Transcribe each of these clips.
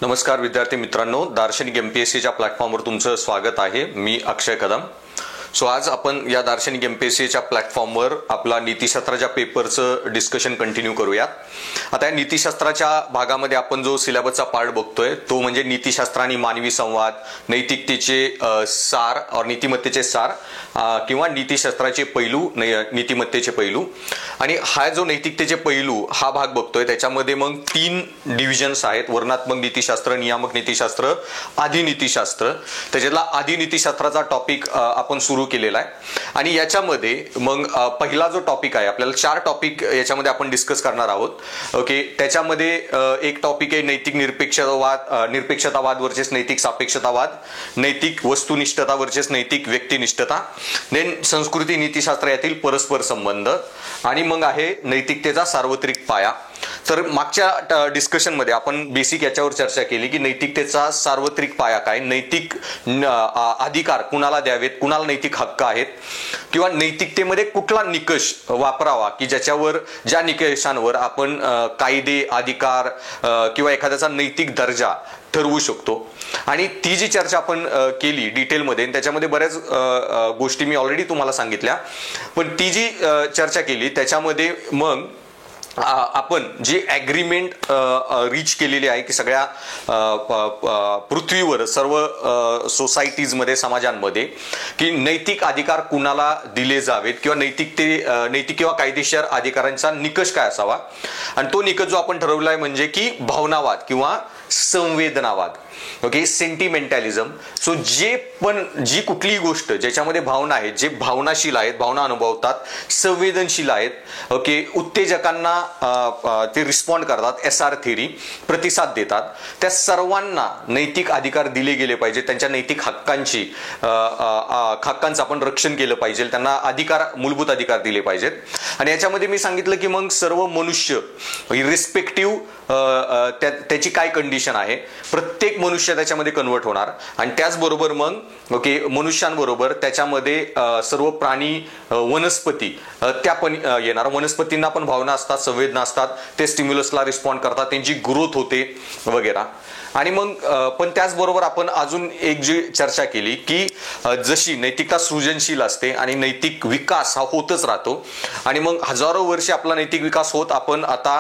नमस्कार विद्यार्थी मित्रांनो, दार्शनिक एमपीएससीच्या प्लॅटफॉर्मवर तुमचं स्वागत आहे. मी अक्षय कदम. आज आपण या दार्शनिक एमपीएससीच्या प्लॅटफॉर्मवर आपला नीतिशास्त्राच्या पेपरचं डिस्कशन कंटिन्यू करूयात. आता या नीतिशास्त्राच्या भागामध्ये आपण जो सिलेबसचा पार्ट बघतोय तो म्हणजे नीतिशास्त्र आणि मानवी संवाद, नैतिकतेचे सार और नीतिमत्तेचे सार किंवा नीतिशास्त्राचे पैलू, नीतिमत्तेचे पैलू. आणि हा जो नैतिकतेचे पैलू हा भाग बघतोय त्याच्यामध्ये मग 3 डिव्हिजन्स आहेत: वर्णनात्मक नीतिशास्त्र, नियामक नीतिशास्त्र, आधी नीतिशास्त्र. त्याच्यातला आधी नीतिशास्त्राचा टॉपिक आपण सुरू केलेला आहे. आणि याच्यामध्ये मग पहिला जो टॉपिक आहे, आपल्याला 4 टॉपिक याच्यामध्ये आपण डिस्कस करणार आहोत. ओके, त्याच्यामध्ये एक टॉपिक आहे नैतिक निरपेक्षतावाद वर्सेस नैतिक सापेक्षतावाद, नैतिक वस्तुनिष्ठता वर्सेस नैतिक व्यक्तिनिष्ठता, देन संस्कृती नीतिशास्त्र यातील परस्पर संबंध, आणि मग आहे नैतिकतेचा सार्वत्रिक पाया. तर मागच्या डिस्कशनमध्ये आपण बेसिक याच्यावर चर्चा केली की नैतिकतेचा सार्वत्रिक पाया काय, नैतिक अधिकार कुणाला द्यावेत, कुणाला नैतिक हक्क आहेत, किंवा नैतिकतेमध्ये कुठला निकष वापरावा की ज्या निकषांवर आपण कायदे, अधिकार किंवा एखाद्याचा नैतिक दर्जा ठरवू शकतो. आणि ती जी चर्चा आपण केली डिटेलमध्ये, त्याच्यामध्ये बऱ्याच गोष्टी मी ऑलरेडी तुम्हाला सांगितल्या. पण ती जी चर्चा केली त्याच्यामध्ये मग आपण जी ॲग्रीमेंट रीच केलेली आहे की सगळ्या पृथ्वीवर सर्व सोसायटीजमध्ये, समाजांमध्ये, की नैतिक अधिकार कुणाला दिले जावेत किंवा नैतिक किंवा कायदेशीर अधिकारांचा निकष काय असावा. आणि तो निकष जो आपण ठरवला आहे म्हणजे की भावनावाद किंवा संवेदनावाद. ओके, सेंटिमेंटॅलिझम. सो जी कुठलीही गोष्ट ज्याच्यामध्ये भावना आहेत, जे भावनाशील आहेत, भावना अनुभवतात, संवेदनशील आहेत, ओके, उत्तेजकांना ते रिस्पॉन्ड करतात, SR थेरी प्रतिसाद देतात, त्या सर्वांना नैतिक अधिकार दिले गेले पाहिजे. त्यांच्या नैतिक हक्कांचं आपण रक्षण केलं पाहिजे, त्यांना मूलभूत अधिकार दिले पाहिजेत. आणि याच्यामध्ये मी सांगितलं की मग सर्व मनुष्य रिस्पेक्टिव्ह त्याची काय कंडिशन आहे, प्रत्येक मनुष्य त्याच्यामध्ये कन्वर्ट होणार. आणि त्याचबरोबर मग ओके, मनुष्यांबरोबर त्याच्यामध्ये सर्व प्राणी, वनस्पती त्या पण येणार. वनस्पतींना पण भावना असतात, संवेदना असतात, ते स्टिम्युलसला रिस्पॉन्ड करतात, त्यांची ग्रोथ होते वगैरे. आणि मग पण त्याचबरोबर आपण अजून एक जी चर्चा केली की जशी नैतिकता सृजनशील असते आणि नैतिक विकास हा होतच राहतो, आणि मग हजारो वर्षे आपला नैतिक विकास होत आपण आता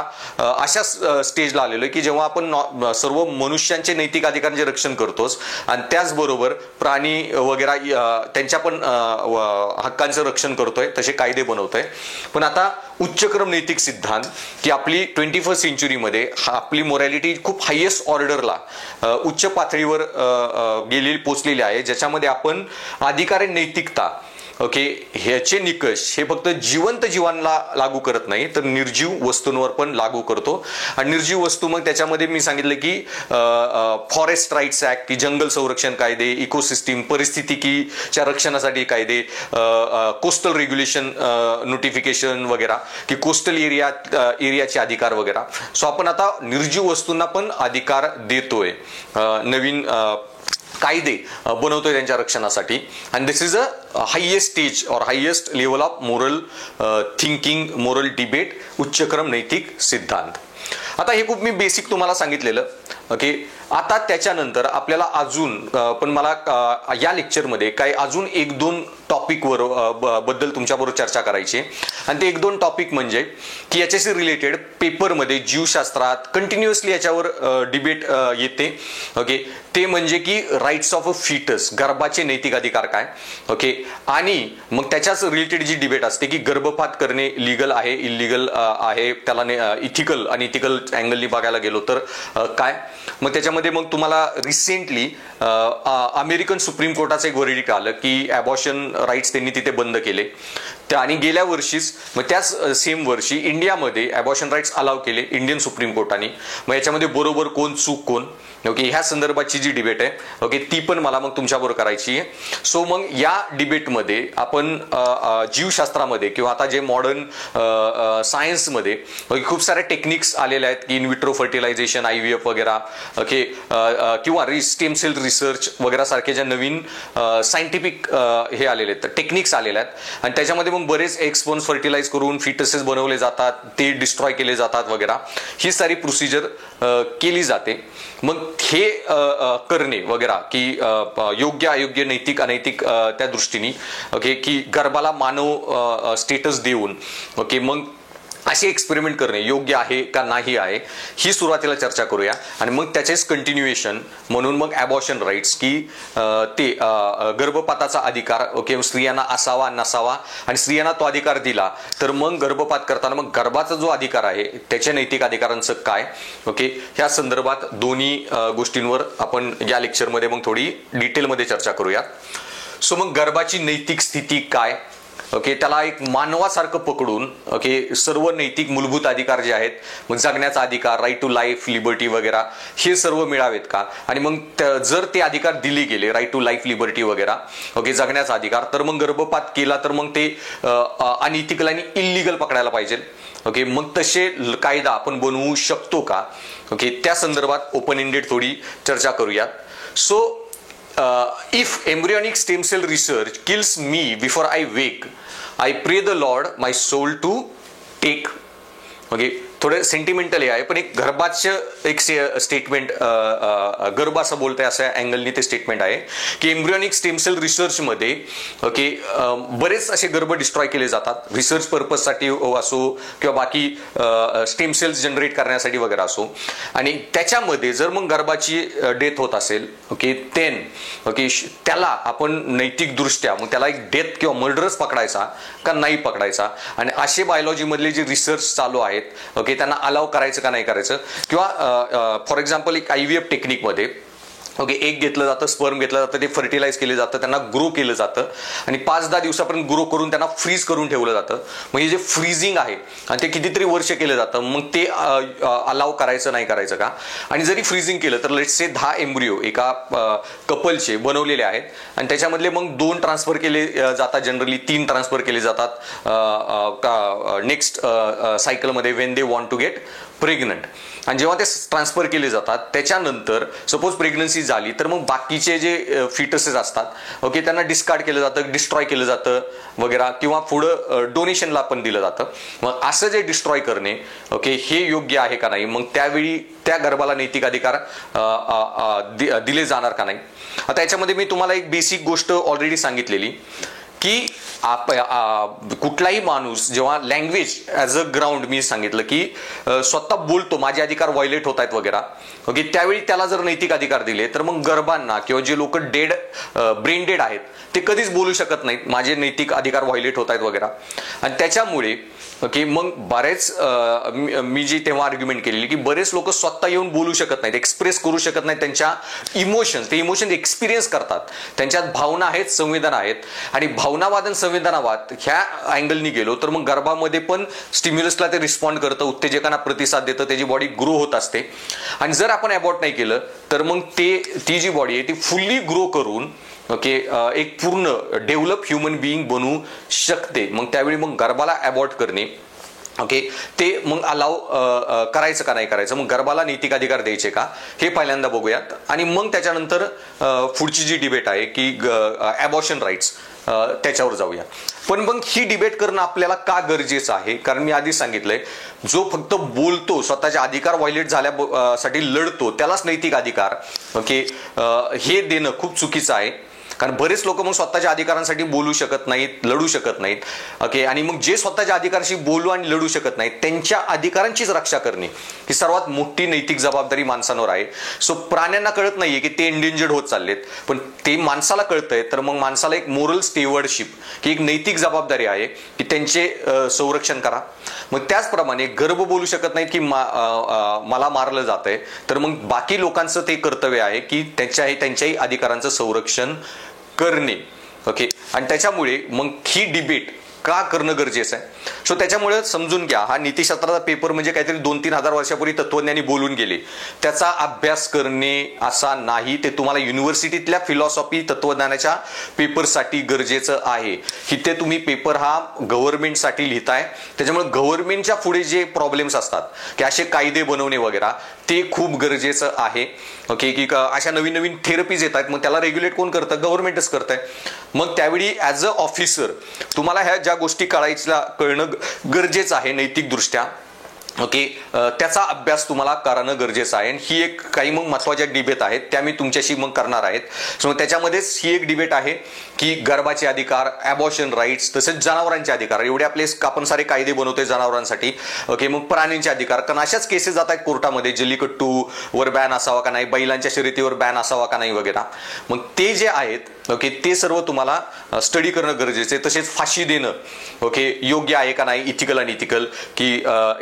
अशा स्टेजला आलेलो आहे की जेव्हा आपण सर्व मनुष्यांचे नैतिक अधिकारांचे रक्षण करतोच आणि त्याचबरोबर प्राणी वगैरे त्यांच्या पण हक्कांचं रक्षण करतोय, तसे कायदे बनवतोय. पण आता उच्चक्रम नैतिक सिद्धांत की आपली 21st सेंचुरीमध्ये आपली मोरॅलिटी खूप हायेस्ट ऑर्डरला, उच्च पातळीवर पोचलेली आहे, ज्याच्यामध्ये आपण अधिकार आणि नैतिकता, ओके, ह्याचे निकष हे फक्त जिवंत जीवांना लागू करत नाही तर निर्जीव वस्तूंवर पण लागू करतो. आणि निर्जीव वस्तू मग त्याच्यामध्ये मी सांगितलं की फॉरेस्ट राईट्स ऍक्ट की जंगल संरक्षण कायदे, इकोसिस्टीम परिस्थितिकीच्या रक्षणासाठी कायदे, कोस्टल रेग्युलेशन नोटिफिकेशन वगैरे, की कोस्टल एरियाचे अधिकार वगैरे. सो आपण आता निर्जीव वस्तूंना पण अधिकार देतोय, नवीन कायदे बनवतोय त्यांच्या रक्षणासाठी. आणि this is a highest stage और highest level of moral thinking, moral debate, उच्चक्रम नैतिक सिद्धांत. आता हे खूप मी बेसिक तुम्हाला सांगितलेलं. ओके, आता त्याच्यानंतर आपल्याला अजून पण मला या लेक्चरमध्ये काही अजून 1-2 टॉपिकवर बद्दल तुमच्याबरोबर चर्चा करायची. आणि ते 1-2 टॉपिक म्हणजे की याच्याशी रिलेटेड पेपरमध्ये जीवशास्त्रात कंटिन्युअसली याच्यावर डिबेट येते. ओके, ते म्हणजे की राईट्स ऑफ अ फिटस, गर्भाचे नैतिक अधिकार काय. ओके, आणि मग त्याच्याच रिलेटेड जी डिबेट असते की गर्भपात करणे लिगल आहे, इलिगल आहे, त्याला इथिकल आणि इथिकल अँगलनी बघायला गेलो तर काय. मग त्याच्यामध्ये मग तुम्हाला रिसेंटली अमेरिकन सुप्रीम कोर्टाचं एक व्हर्डिक्ट आलं की ॲबॉर्शन राईट्स त्यांनी तिथे बंद केले. आणि गेल्या वर्षीच मग त्याच सेम वर्षी इंडियामध्ये ॲबॉर्शन राईट्स अलाव केले इंडियन सुप्रीम कोर्टाने. मग याच्यामध्ये बरोबर कोण, चूक कोण. ओके, ह्या संदर्भाची जी डिबेट आहे, ओके, ती पण मला मग तुमच्याबरोबर करायची आहे. सो मग या डिबेटमध्ये आपण जीवशास्त्रामध्ये किंवा आता जे मॉडर्न सायन्समध्ये खूप साऱ्या टेक्निक्स आलेल्या आहेत की इनविट्रो फर्टिलायझेशन, IVF वगैरे, ओके, किंवा स्टेम सेल रिसर्च वगैरे सारखे ज्या नवीन सायंटिफिक हे आलेले आहेत, टेक्निक्स आलेल्या आहेत. आणि त्याच्यामध्ये मग बरेच एक्सपोन्स फर्टिलाइज करून फिटसेस बनवले जातात, ते डिस्ट्रॉय केले जातात वगैरे, ही सारी प्रोसिजर केली जाते. मग हे करणे वगैरे की योग्य अयोग्य नैतिक अनैतिक त्या दृष्टीने ओके की गर्भाला मानव स्टेटस देऊन ओके मग असे एक्सपेरिमेंट करणे योग्य आहे का नाही आहे ही सुरुवातीला चर्चा करूया आणि मग त्याचेच कंटिन्युएशन म्हणून मग ॲबॉर्शन राईट्स की ते गर्भपाताचा अधिकार ओके स्त्रियांना असावा नसावा आणि स्त्रियांना तो अधिकार दिला तर मग गर्भपात करताना मग गर्भाचा जो अधिकार आहे त्याच्या नैतिक अधिकारांचं काय ओके ह्या संदर्भात दोन्ही गोष्टींवर आपण या लेक्चरमध्ये मग थोडी डिटेलमध्ये चर्चा करूया. सो मग गर्भाची नैतिक स्थिती काय ओके त्याला एक मानवासारखं पकडून ओके सर्व नैतिक मूलभूत अधिकार जे आहेत मग जगण्याचा अधिकार राईट टू लाईफ लिबर्टी वगैरे हे सर्व मिळावेत का आणि मग जर ते अधिकार दिले गेले राईट टू लाईफ लिबर्टी वगैरे ओके जगण्याचा अधिकार तर मग गर्भपात केला तर मग ते अनइथिकल आणि इल्लीगल पकडायला पाहिजे ओके मग तसे कायदा आपण बनवू शकतो का ओके त्या संदर्भात ओपन एंडेड थोडी चर्चा करूया. So if embryonic stem cell research kills me before I wake, I pray the Lord my soul to take. Okay थोडं सेंटिमेंटल आहे पण एक गर्भाचं एक स्टेटमेंट गर्भ असं बोलतंय अशा अँगलनी ते स्टेटमेंट आहे की एम्ब्रियॉनिक स्टेम सेल रिसर्चमध्ये ओके बरेच असे गर्भ डिस्ट्रॉय केले जातात रिसर्च पर्पजसाठी असो किंवा बाकी स्टेम सेल्स जनरेट करण्यासाठी वगैरे असो आणि त्याच्यामध्ये जर मग गर्भाची डेथ होत असेल ओके देन ओके त्याला आपण नैतिकदृष्ट्या मग त्याला एक डेथ किंवा मर्डरच पकडायचा का नाही पकडायचा आणि असे बायोलॉजीमधले जे रिसर्च चालू आहेत ओके त्यांना अलाव करायचं का नाही करायचं किंवा फॉर एक्झाम्पल एक IVF टेक्निकमध्ये ओके एक घेतलं जातं स्पर्म घेतलं जातं ते फर्टिलाइज केलं जातं त्यांना ग्रो केलं जातं आणि 5-10 दिवसापर्यंत ग्रो करून त्यांना फ्रीज करून ठेवलं जातं. म्हणजे जे फ्रीजिंग आहे आणि ते कितीतरी वर्ष केलं जातं मग ते अलाव करायचं नाही करायचं का आणि जरी फ्रीजिंग केलं तर लेट्स से 10 एम्ब्रिओ एका कपलचे बनवलेले आहेत आणि त्याच्यामधले मग 2 ट्रान्सफर केले जातात जनरली 3 ट्रान्सफर केले जातात नेक्स्ट सायकलमध्ये when they want to get pregnant आणि जेव्हा ते ट्रान्सफर केले जातात त्याच्यानंतर सपोज प्रेग्नन्सी झाली तर मग बाकीचे जे फिटसेस असतात ओके त्यांना डिस्कार्ड केलं जातं डिस्ट्रॉय केलं जातं वगैरे किंवा पुढं डोनेशनला पण दिलं जातं. मग असं जे डिस्ट्रॉय करणे ओके हे योग्य आहे का नाही मग त्यावेळी त्या गर्भाला नैतिक अधिकार दिले जाणार का नाही. आता याच्यामध्ये मी तुम्हाला एक बेसिक गोष्ट ऑलरेडी सांगितलेली की कुठलाही माणूस जेव्हा लँग्वेज ॲज अ ग्राउंड मी सांगितलं की स्वतः बोलतो माझे अधिकार व्हायलेट होत आहेत वगैरे ओके त्यावेळी त्याला जर नैतिक अधिकार दिले तर मग गर्भांना किंवा जे लोक डेड ब्रेन डेड आहेत ते कधीच बोलू शकत नाहीत माझे नैतिक अधिकार व्हायलेट होत आहेत वगैरे आणि त्याच्यामुळे ओके मग बरेच मी जी तेव्हा आर्ग्युमेंट केलेली की बरेच लोक स्वतः येऊन बोलू शकत नाहीत एक्सप्रेस करू शकत नाहीत त्यांच्या ते इमोशन एक्सपिरियन्स करतात त्यांच्यात भावना आहेत संवेदना आहेत आणि भावनावाद आणि संवेदनावाद ह्या अँगलनी गेलो तर मग गर्भामध्ये पण स्टिम्युलसला ते रिस्पॉन्ड करतं उत्तेजकांना प्रतिसाद देतं त्याची बॉडी ग्रो होत असते आणि जर आपण अबॉर्ट नाही केलं तर मग ती जी बॉडी आहे ती फुल्ली ग्रो करून ओके एक पूर्ण डेव्हलप ह्युमन बिईंग बनवू शकते. मग त्यावेळी मग गर्भाला अबॉर्ट करणे ओके ते मग अलाव करायचं का नाही करायचं मग गर्भाला नैतिक अधिकार द्यायचे का हे पहिल्यांदा बघूयात आणि मग त्याच्यानंतर पुढची जी डिबेट आहे की ॲबॉर्शन राईट्स त्याच्यावर जाऊया. पण मग ही डिबेट करणं आपल्याला का गरजेचं आहे कारण मी आधी सांगितलंय जो फक्त बोलतो स्वतःचे अधिकार व्हायलेट झाल्यासाठी लढतो त्यालाच नैतिक अधिकार ओके हे देणं खूप चुकीचं आहे कारण बरेच लोक मग स्वतःच्या अधिकारांसाठी बोलू शकत नाहीत लढू शकत नाहीत ओके आणि मग जे स्वतःच्या अधिकाराशी बोलू आणि लढू शकत नाहीत त्यांच्या अधिकारांचीच रक्षा करणे ही सर्वात मोठी नैतिक जबाबदारी माणसांवर आहे. सो प्राण्यांना कळत नाहीये की ते एंडेंजर्ड होत चाललेत पण ते माणसाला कळतंय तर मग माणसाला एक मोरल स्टेवर्डशिप की एक नैतिक जबाबदारी आहे की त्यांचे संरक्षण करा. मग त्याचप्रमाणे गर्भ बोलू शकत नाहीत की मला मारलं जातंय तर मग बाकी लोकांचं ते कर्तव्य आहे की त्यांच्याही अधिकारांचं संरक्षण करणे ओके आणि त्याच्यामुळे मग ही डिबेट का करणं गरजेचं आहे. सो त्याच्यामुळे समजून घ्या हा नीतिशास्त्राचा पेपर म्हणजे काहीतरी 2-3 हजार वर्षापूर्वी तत्वज्ञानी बोलून गेले त्याचा अभ्यास करणे असा नाही ते तुम्हाला युनिव्हर्सिटीतल्या फिलॉसॉफी तत्वज्ञानाच्या पेपरसाठी गरजेचं आहे. इथे तुम्ही पेपर हा गव्हर्नमेंटसाठी लिहिताय त्याच्यामुळे गव्हर्नमेंटच्या पुढे जे प्रॉब्लेम्स असतात की असे कायदे बनवणे वगैरे ते खूप गरजेचं आहे ओके की अशा नवीन नवीन थेरपीज येत आहेत मग त्याला रेग्युलेट कोण करतं गव्हर्नमेंटच करतंय. मग त्यावेळी ॲज अ ऑफिसर तुम्हाला ह्या ज्या गोष्टी कळणं गरजेचं आहे नैतिकदृष्ट्या ओके, त्याचा अभ्यास तुम्हाला करणं गरजेचं आहे. आणि ही एक काही मग महत्त्वाच्या डिबेट आहेत त्या मी तुमच्याशी मग करणार आहेत. सो त्याच्यामध्येच ही एक डिबेट आहे की गर्भाचे अधिकार, ॲबॉर्शन राईट्स, तसेच जनावरांचे अधिकार, एवढे आपले आपण सारे कायदे बनवतोय जनावरांसाठी. ओके, मग प्राण्यांचे अधिकार, कारण अशाच केसेस जात आहेत कोर्टामध्ये, जल्लीकट्टूवर बॅन असावा का नाही, बैलांच्या शर्यतीवर बॅन असावा का नाही वगैरे. मग ते जे आहेत ओके ते सर्व तुम्हाला स्टडी करणं गरजेचं आहे. तसेच फाशी देणं ओके योग्य आहे का नाही, इथिकल आणि इथिकल, की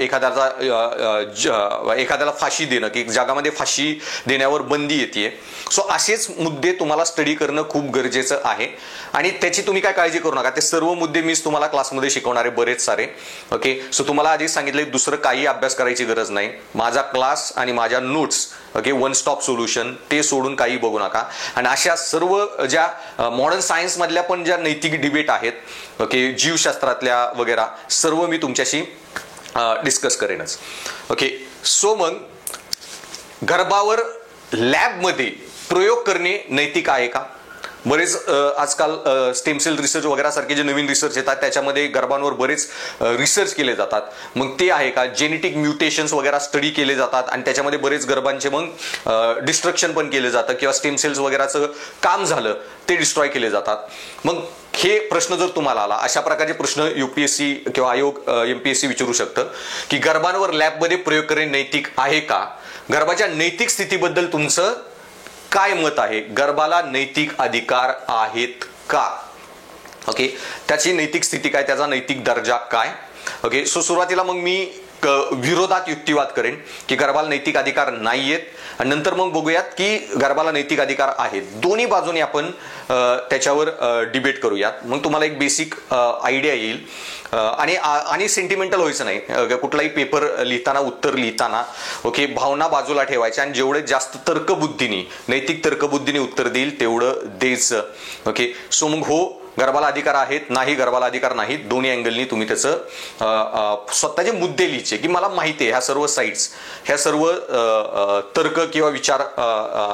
एखाद्याला फाशी देणं, की जगामध्ये फाशी देण्यावर बंदी येते. सो असेच मुद्दे तुम्हाला स्टडी करणं खूप गरजेचं आहे. आणि त्याची तुम्ही काय काळजी करू नका, ते सर्व मुद्दे मीच तुम्हाला क्लासमध्ये शिकवणारे बरेच सारे. ओके, सो तुम्हाला आधी सांगितले दुसरं काही अभ्यास करायची गरज नाही. माझा क्लास आणि माझ्या notes okay one stop solution, ते सोडून काही बघू नका. आणि अशा सर्व ज्या मॉडर्न सायन्स मधल्या पण ज्या नैतिक डिबेट आहेत ओके, जीवशास्त्रातल्या वगैरे सर्व मी तुमच्याशी डिस्कस करेनच. ओके, सो मग गर्भावर लॅबमध्ये प्रयोग करणे नैतिक आहे का? बरेच आजकाल स्टेम सेल रिसर्च वगैरे सारखे जे नवीन रिसर्च येतात त्याच्यामध्ये गर्भांवर बरेच रिसर्च केले जातात. मग ते आहे का? जेनेटिक म्युटेशन्स वगैरे स्टडी केले जातात आणि त्याच्यामध्ये बरेच गर्भांचे मग डिस्ट्रक्शन पण केले जातं, किंवा स्टेम सेल्स वगैरेचं काम झालं ते डिस्ट्रॉय केले जातात. मग हे प्रश्न जर तुम्हाला आला, अशा प्रकारचे प्रश्न UPSC किंवा आयोग MPSC विचारू शकतं की गर्भांवर लॅबमध्ये प्रयोग करणे नैतिक आहे का? गर्भाच्या नैतिक स्थितीबद्दल तुमचं काय मत आहे? गर्भाला नैतिक अधिकार आहेत का? ओके, त्याची नैतिक स्थिती काय, त्याचा नैतिक दर्जा काय? ओके, सो सुरुवातीला मग मी विरोधात युक्तिवाद करेन की गर्भाला नैतिक अधिकार नाहीयेत, आणि नंतर मग बघूयात की गर्भाला नैतिक अधिकार आहेत. दोन्ही बाजूने आपण त्याच्यावर डिबेट करूयात. मग तुम्हाला एक बेसिक आयडिया येईल. आणि सेंटिमेंटल व्हायचं नाही. कुठलाही पेपर लिहिताना, उत्तर लिहिताना ओके भावना बाजूला ठेवायच्या, आणि जेवढे जास्त तर्कबुद्धीने, नैतिक तर्कबुद्धीने उत्तर देईल तेवढं द्यायचं. ओके, सो मग हो गर्भाला अधिकार आहेत, नाही गर्भाला अधिकार नाहीत, दोन्ही अँगलनी तुम्ही त्याचं स्वतःचे मुद्दे लिहायचे की मला माहिती आहे ह्या सर्व साईट्स, ह्या सर्व तर्क किंवा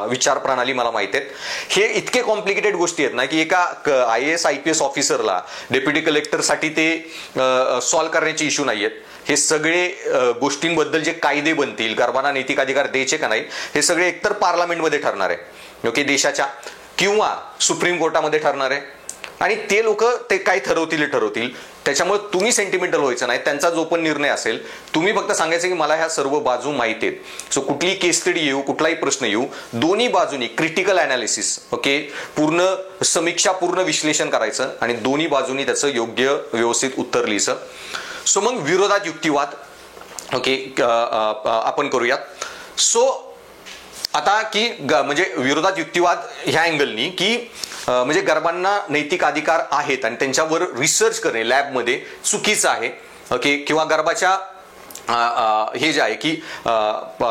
विचार प्रणाली मला माहिती आहेत. हे इतके कॉम्प्लिकेटेड गोष्टी आहेत ना की एका IAS IPS ऑफिसरला, डेप्युटी कलेक्टरसाठी ते सॉल्व्ह करण्याचे इश्यू नाही आहेत. हे सगळे गोष्टींबद्दल जे कायदे बनतील, गर्भांना नैतिक अधिकार द्यायचे का नाही, हे सगळे एकतर पार्लमेंटमध्ये ठरणार आहे ओके देशाच्या, किंवा सुप्रीम कोर्टामध्ये ठरणार आहे. आणि ते लोक ते काय ठरवतील. त्याच्यामुळे तुम्ही सेंटिमेंटल व्हायचं नाही. त्यांचा जो पण निर्णय असेल तुम्ही फक्त सांगायचं की मला ह्या सर्व बाजू माहिती आहेत. सो कुठली केस स्टडी येऊ, कुठलाही प्रश्न येऊ, दोन्ही बाजूनी क्रिटिकल अनालिसिस ओके, पूर्ण समीक्षा, पूर्ण विश्लेषण करायचं आणि दोन्ही बाजूनी त्याचं योग्य व्यवस्थित उत्तर लिहायचं. सो मग विरोधात युक्तिवाद ओके आपण करूयात. सो आता की म्हणजे विरोधात युक्तिवाद ह्या अँगलनी की म्हणजे गर्भांना नैतिक अधिकार आहेत आणि त्यांच्यावर रिसर्च करणे लॅबमध्ये चुकीचं आहे ओके, किंवा गर्भाच्या हे जे आहे की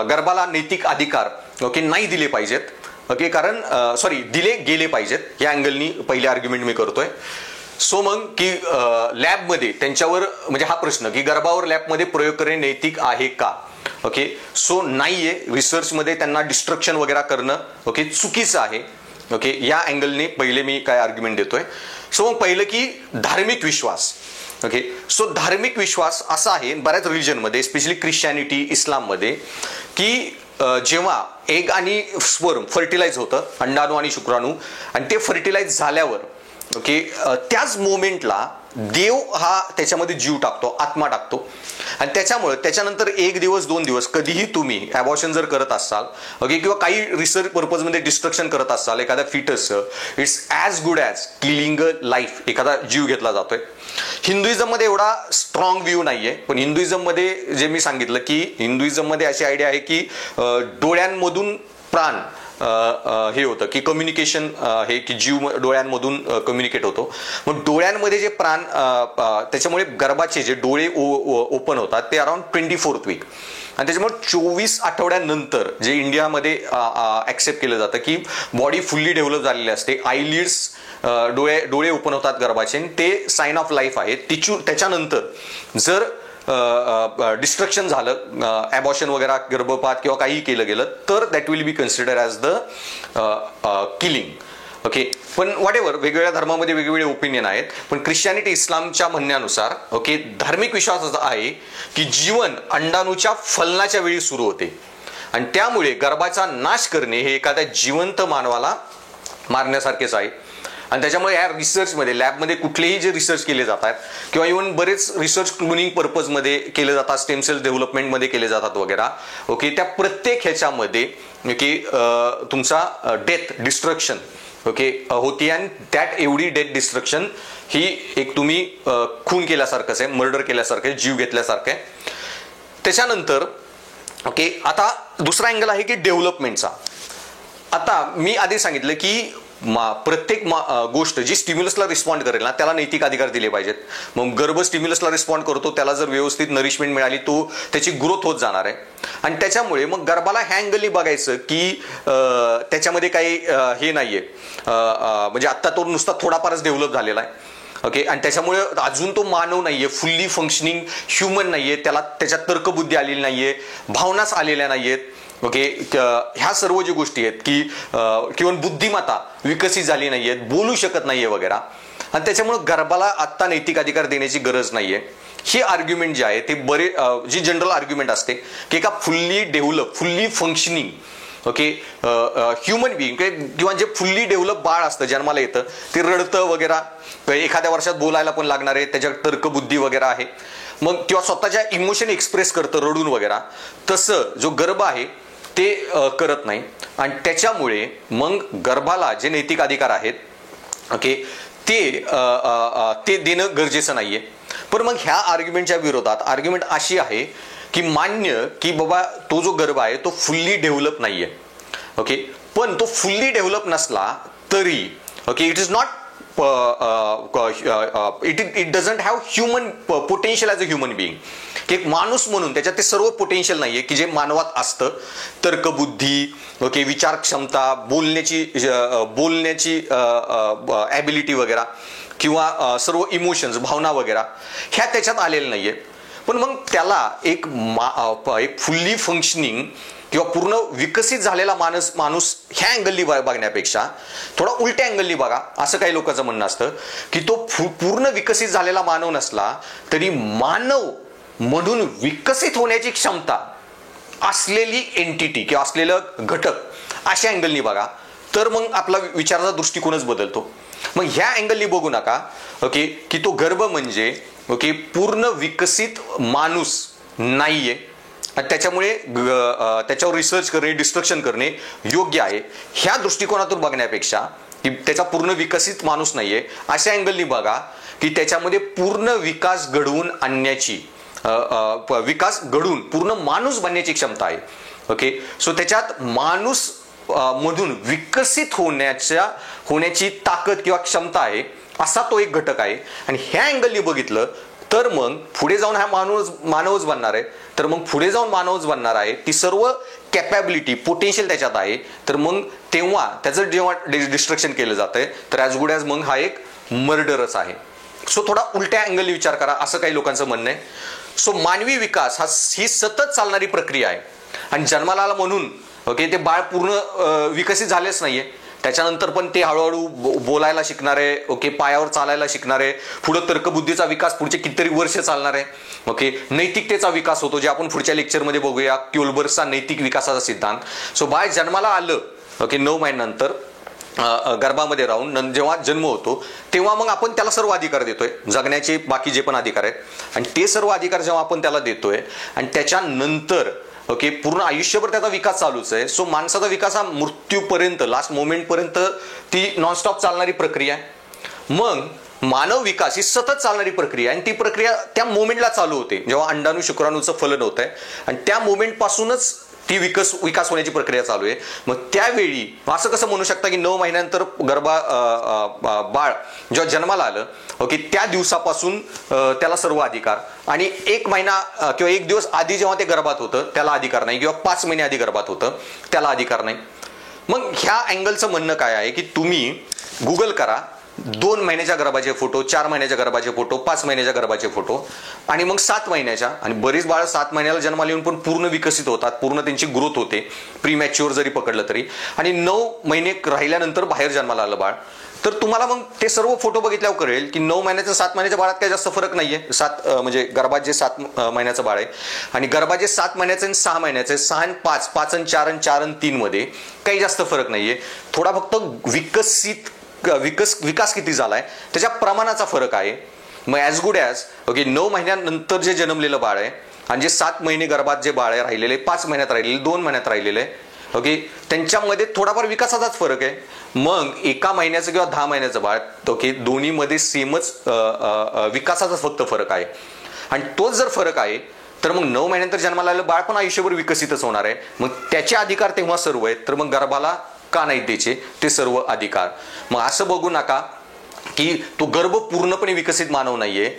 गर्भाला नैतिक अधिकार ओके नाही दिले पाहिजेत ओके, कारण दिले गेले पाहिजेत, या अँगलनी पहिले आर्ग्युमेंट मी करतोय. सो मग की लॅबमध्ये त्यांच्यावर म्हणजे हा प्रश्न की गर्भावर लॅबमध्ये प्रयोग करणे नैतिक आहे का? ओके, सो नाहीये. रिसर्चमध्ये त्यांना डिस्ट्रक्शन वगैरे करणं ओके चुकीचं आहे ओके, या अँगलने पहिले मी काय आर्ग्युमेंट देतोय. सो मग पहिलं की धार्मिक विश्वास ओके, सो धार्मिक विश्वास असा आहे बऱ्याच रिलिजनमध्ये, स्पेशली ख्रिश्चॅनिटी, इस्लाममध्ये, की जेव्हा एग आणि स्पर्म फर्टिलाइज होतं, अंडाणू आणि शुक्राणू, आणि ते फर्टिलाइज झाल्यावर ओके त्याच मोमेंटला देव हा त्याच्यामध्ये जीव टाकतो, आत्मा टाकतो, आणि त्याच्यामुळे त्याच्यानंतर 1 दिवस 2 दिवस कधीही तुम्ही ॲबॉर्शन जर करत असाल ओके, किंवा काही रिसर्च पर्पजमध्ये डिस्ट्रक्शन करत असाल एखाद्या foetus, it's as good as killing a life, एखादा जीव घेतला जातोय. हिंदुइझममध्ये एवढा स्ट्रॉंग व्ह्यू नाहीये, पण हिंदुइझममध्ये जे मी सांगितलं की हिंदुइझममध्ये अशी आयडिया आहे की डोळ्यांमधून प्राण हे होतं की कम्युनिकेशन, हे की जीव डोळ्यांमधून कम्युनिकेट होतो. मग डोळ्यांमध्ये जे प्राण, त्याच्यामुळे गर्भाचे जे डोळे ओपन होतात ते अराउंड 24th वीक, आणि त्याच्यामुळे 24 आठवड्यानंतर जे इंडियामध्ये ऍक्सेप्ट केलं जातं की बॉडी फुल्ली डेव्हलप झालेली असते, आयलिड्स डोळे ओपन होतात गर्भाचे, ते साइन ऑफ लाईफ आहे. त्याच्यानंतर जर डिस्ट्रक्शन झालं, ॲबॉर्शन वगैरे, गर्भपात किंवा काही केलं गेलं, तर that will be consider as the killing okay, पण व्हॉट एव्हर, वेगवेगळ्या धर्मामध्ये वेगवेगळे ओपिनियन आहेत, पण ख्रिश्चॅनिटी इस्लामच्या म्हणण्यानुसार ओके धार्मिक विश्वास असा आहे की जीवन अंडाणूच्या फलनाच्या वेळी सुरू होते आणि त्यामुळे गर्भाचा नाश करणे हे एखाद्या जिवंत मानवाला मारण्यासारखेच आहे. आणि त्याच्यामुळे या रिसर्चमध्ये लॅबमध्ये कुठलेही जे रिसर्च केले जातात किंवा इव्हन बरेच रिसर्च क्लोनिंग पर्पजमध्ये केले जातात, स्टेम सेल डेव्हलपमेंटमध्ये केले जातात वगैरे, ओके, त्या प्रत्येक ह्याच्यामध्ये ओके तुमचा डेथ डिस्ट्रक्शन ओके होती आणि त्यात एवढी डेथ डिस्ट्रक्शन ही एक तुम्ही खून केल्यासारखंच आहे, मर्डर केल्यासारखं आहे, जीव घेतल्यासारखं आहे. त्याच्यानंतर ओके आता दुसरा अँगल आहे की डेव्हलपमेंटचा. आता मी आधी सांगितलं की प्रत्येक गोष्ट जी स्टिम्युलसला रिस्पॉन्ड करेल ना त्याला नैतिक अधिकार दिले पाहिजेत. मग गर्भ स्टिम्युलसला रिस्पॉन्ड करतो, त्याला जर व्यवस्थित नरिशमेंट मिळाली तो त्याची ग्रोथ होत जाणार आहे. आणि त्याच्यामुळे मग गर्भाला ह्या अँगलनी बघायचं की त्याच्यामध्ये काही हे नाहीये, म्हणजे आत्ता तो नुसता थोडाफारच डेव्हलप झालेला आहे ओके, आणि त्याच्यामुळे अजून तो मानव नाहीये, फुल्ली फंक्शनिंग ह्युमन नाहीये, त्याला त्याच्यात तर्कबुद्धी आलेली नाहीये, भावनाच आलेल्या नाहीयेत ओके. ह्या सर्व ज्या गोष्टी आहेत की किंवा बुद्धिमत्ता विकसित झाली नाहीये, बोलू शकत नाहीये वगैरे, आणि त्याच्यामुळे गर्भाला आत्ता नैतिक अधिकार देण्याची गरज नाहीये. ही आर्ग्युमेंट जे आहे ते बरे जी जनरल आर्ग्युमेंट असते की एका fully develop fully functioning okay human being किंवा जे फुल्ली डेव्हलप बाळ असतं जन्माला येतं ते रडतं वगैरे, एखाद्या वर्षात बोलायला पण लागणार आहे, त्याच्यात तर्कबुद्धी वगैरे आहे, मग किंवा स्वतःच्या इमोशन एक्सप्रेस करतं रडून वगैरे, तसं जो गर्भ आहे ते करत नाही. आणि त्याच्यामुळे मग गर्भाला जे नैतिक अधिकार आहेत ओके ते देणं गरजेचं नाहीये. पण मग ह्या आर्ग्युमेंटच्या विरोधात आर्ग्युमेंट अशी आहे की मान्य की बाबा तो जो गर्भ आहे तो फुल्ली डेव्हलप नाहीये ओके, पण तो फुल्ली डेव्हलप नसला तरी okay it is not it doesn't have human potential as a human being, की एक माणूस म्हणून त्याच्यात ते सर्व पोटेन्शियल नाहीये की जे मानवात असतं, तर्कबुद्धी ओके, विचार क्षमता, बोलण्याची ॲबिलिटी वगैरे किंवा सर्व इमोशन्स भावना वगैरे ह्या त्याच्यात आलेल्या नाहीये. पण मग त्याला एक फुल्ली फंक्शनिंग किंवा पूर्ण विकसित झालेला माणूस ह्या अँगलनी बघण्यापेक्षा थोडा उलट्या अँगलनी बघा, असं काही लोकांचं म्हणणं असतं की तो पूर्ण विकसित झालेला मानव नसला तरी मानव म्हणून विकसित होण्याची क्षमता असलेली एंटिटी किंवा असलेलं घटक अशा अँगलनी बघा, तर मग आपला विचाराचा दृष्टिकोनच बदलतो. मग ह्या अँगलनी बघू नका ओके की तो गर्भ म्हणजे ओके पूर्ण विकसित माणूस नाहीये, त्याच्यामुळे त्याच्यावर रिसर्च करणे डिस्ट्रक्शन करणे योग्य आहे. ह्या दृष्टिकोनातून बघण्यापेक्षा की त्याचा पूर्ण विकसित माणूस नाहीये अशा अँगलनी बघा की त्याच्यामध्ये पूर्ण विकास घडवून आणण्याची विकास घडून पूर्ण माणूस बनण्याची क्षमता आहे ओके. सो त्याच्यात माणूस मधून विकसित होण्याची ताकद किंवा क्षमता आहे, असा तो एक घटक आहे. आणि ह्या अँगलनी बघितलं तर मग पुढे जाऊन हा मानवच बनणार आहे, तर मग पुढे जाऊन मानवच बनणार आहे, ती सर्व कॅपॅबिलिटी पोटेन्शियल त्याच्यात आहे. तर मग तेव्हा त्याचं जेव्हा डिस्ट्रक्शन केलं जातंय तर ॲज गुड ॲज मग हा एक मर्डरच आहे. सो थोडा उलट्या अँगलनी विचार करा, असं काही लोकांचं म्हणणं आहे. सो मानवी विकास ही सतत चालणारी प्रक्रिया आहे आणि जन्माला आला म्हणून ओके ते बाळ पूर्ण विकसित झालेच नाहीये, त्याच्यानंतर पण ते हळूहळू बोलायला शिकणार आहे ओके, पायावर चालायला शिकणार आहे, पुढे तर्कबुद्धीचा विकास पुढचे कितीतरी वर्ष चालणार आहे ओके. नैतिकतेचा विकास होतो जे आपण पुढच्या लेक्चरमध्ये बघूया, क्योलबर्गचा नैतिक विकासाचा सिद्धांत. सो बाळ जन्माला आलं ओके 9 महिन्यानंतर गर्भामध्ये राहून जेव्हा जन्म होतो तेव्हा मग आपण त्याला सर्व अधिकार देतोय, जगण्याचे बाकी जे पण अधिकार आहेत, आणि ते सर्व अधिकार जेव्हा आपण त्याला देतोय आणि त्याच्यानंतर ओके पूर्ण आयुष्यभर त्याचा विकास चालूच आहे. सो माणसाचा विकास हा मृत्यूपर्यंत लास्ट मोमेंटपर्यंत ती नॉनस्टॉप चालणारी प्रक्रिया आहे. मग मानव विकास ही सतत चालणारी प्रक्रिया आहे आणि ती प्रक्रिया त्या मोमेंटला चालू होते जेव्हा अंडाणू शुक्राणूचं फलन होत आहे आणि त्या मोमेंट पासूनच ती विकास होण्याची प्रक्रिया चालू आहे. मग त्यावेळी असं कसं म्हणू शकता की 9 महिन्यानंतर बाळ जेव्हा जन्माला आलं ओके त्या दिवसापासून त्याला सर्व अधिकार, आणि 1 महिना किंवा 1 दिवस आधी जेव्हा ते गर्भात होतं त्याला अधिकार नाही, किंवा 5 महिने आधी गर्भात होतं त्याला अधिकार नाही. मग ह्या अँगलचं म्हणणं काय आहे की तुम्ही गुगल करा 2 महिन्याच्या गर्भाचे फोटो, 4 महिन्याच्या गर्भाचे फोटो, 5 महिन्याच्या गर्भाचे फोटो, आणि मग 7 महिन्याच्या. आणि बरीच बाळ 7 महिन्याला जन्माला येऊन पण पूर्ण विकसित होतात, पूर्ण त्यांची ग्रोथ होते, प्रीमॅच्युअर जरी पकडलं तरी. आणि 9 महिने राहिल्यानंतर बाहेर जन्माला आलं बाळ, तर तुम्हाला मग ते सर्व फोटो बघितल्यावर कळेल की 9 महिन्याचं 7 महिन्याच्या बाळात काही जास्त फरक नाहीये. म्हणजे गर्भात जे 7 महिन्याचं बाळ आहे आणि गर्भात जे 7 महिन्याचं आणि 6 महिन्याचं, 6 आणि 5, 5 आणि 4 आणि 4 आणि 3 मध्ये काही जास्त फरक नाहीये. थोडा फक्त विकास किती झालाय त्याच्या प्रमाणाचा फरक आहे. मग ॲज गुड ॲज ओके 9 महिन्यानंतर जे जन्मलेलं बाळ आहे आणि जे 7 महिने गर्भात जे बाळ आहे राहिलेले, 5 महिन्यात राहिलेले, 2 महिन्यात राहिलेले, ओके, त्यांच्यामध्ये थोडाफार विकासाचाच फरक आहे. मग 1 महिन्याचं किंवा 10 महिन्याचं बाळ, ओके, दोन्हीमध्ये सेमच विकासाचा फक्त फरक आहे. आणि तोच जर फरक आहे तर मग 9 महिन्यानंतर जन्माला आलेलं बाळ पण आयुष्यभर विकसितच होणार आहे. मग त्याचे अधिकार तेव्हा सर्व आहेत, तर मग गर्भाला का नाहीत द्यायचे ते सर्व अधिकार? मग असं बघू नका की तो गर्भ पूर्णपणे विकसित मानव नाहीये.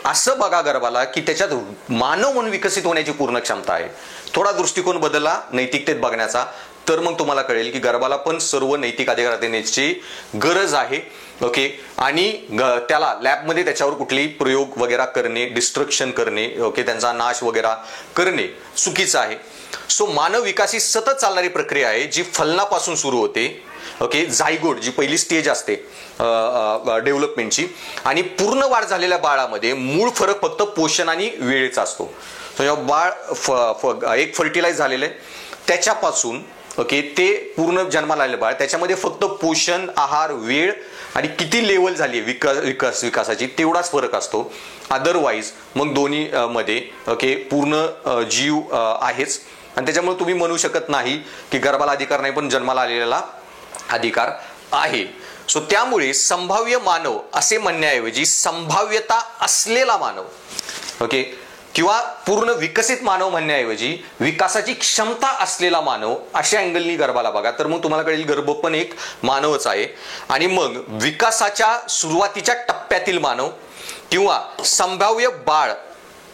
असं बघा गर्भाला की त्याच्यात मानव म्हणून विकसित होण्याची पूर्ण क्षमता आहे. थोडा दृष्टिकोन बदलला नैतिकतेत बघण्याचा, तर मग तुम्हाला कळेल की गर्भाला पण सर्व नैतिक अधिकार देण्याची गरज आहे. ओके, आणि त्याला लॅबमध्ये त्याच्यावर कुठलेही प्रयोग वगैरे करणे, डिस्ट्रक्शन करणे, ओके, त्यांचा नाश वगैरे करणे चुकीचं आहे. सो मानव विकास ही सतत चालणारी प्रक्रिया आहे जी फलनापासून सुरू होते. ओके, झायगोट जी पहिली स्टेज असते डेव्हलपमेंटची, आणि पूर्ण वाढ झालेल्या बाळामध्ये मूळ फरक फक्त पोषण आणि वेळेचा असतो. जेव्हा बाळ एक फर्टिलाइज झालेलं आहे त्याच्यापासून, ओके, ते पूर्ण जन्माला आलेलं बाळ, त्याच्यामध्ये फक्त पोषण, आहार, वेळ आणि किती लेवल झाली विकासाची तेवढाच फरक असतो. अदरवाईज मग दोन्ही मध्ये, ओके, पूर्ण जीव आहेच. आणि त्याच्यामुळे तुम्ही म्हणू शकत नाही की गर्भाला अधिकार नाही पण जन्माला आलेला अधिकार आहे. सो त्यामुळे संभाव्य मानव असे म्हणण्याऐवजी संभाव्यता असलेला मानव, ओके, किंवा पूर्ण विकसित मानव म्हणण्याऐवजी विकासाची क्षमता असलेला मानव अशा अँगलनी गर्भाला बघा, तर मग तुम्हाला कळेल गर्भ पण एक मानवच आहे. आणि मग विकासाच्या सुरुवातीच्या टप्प्यातील मानव किंवा संभाव्य बाळ,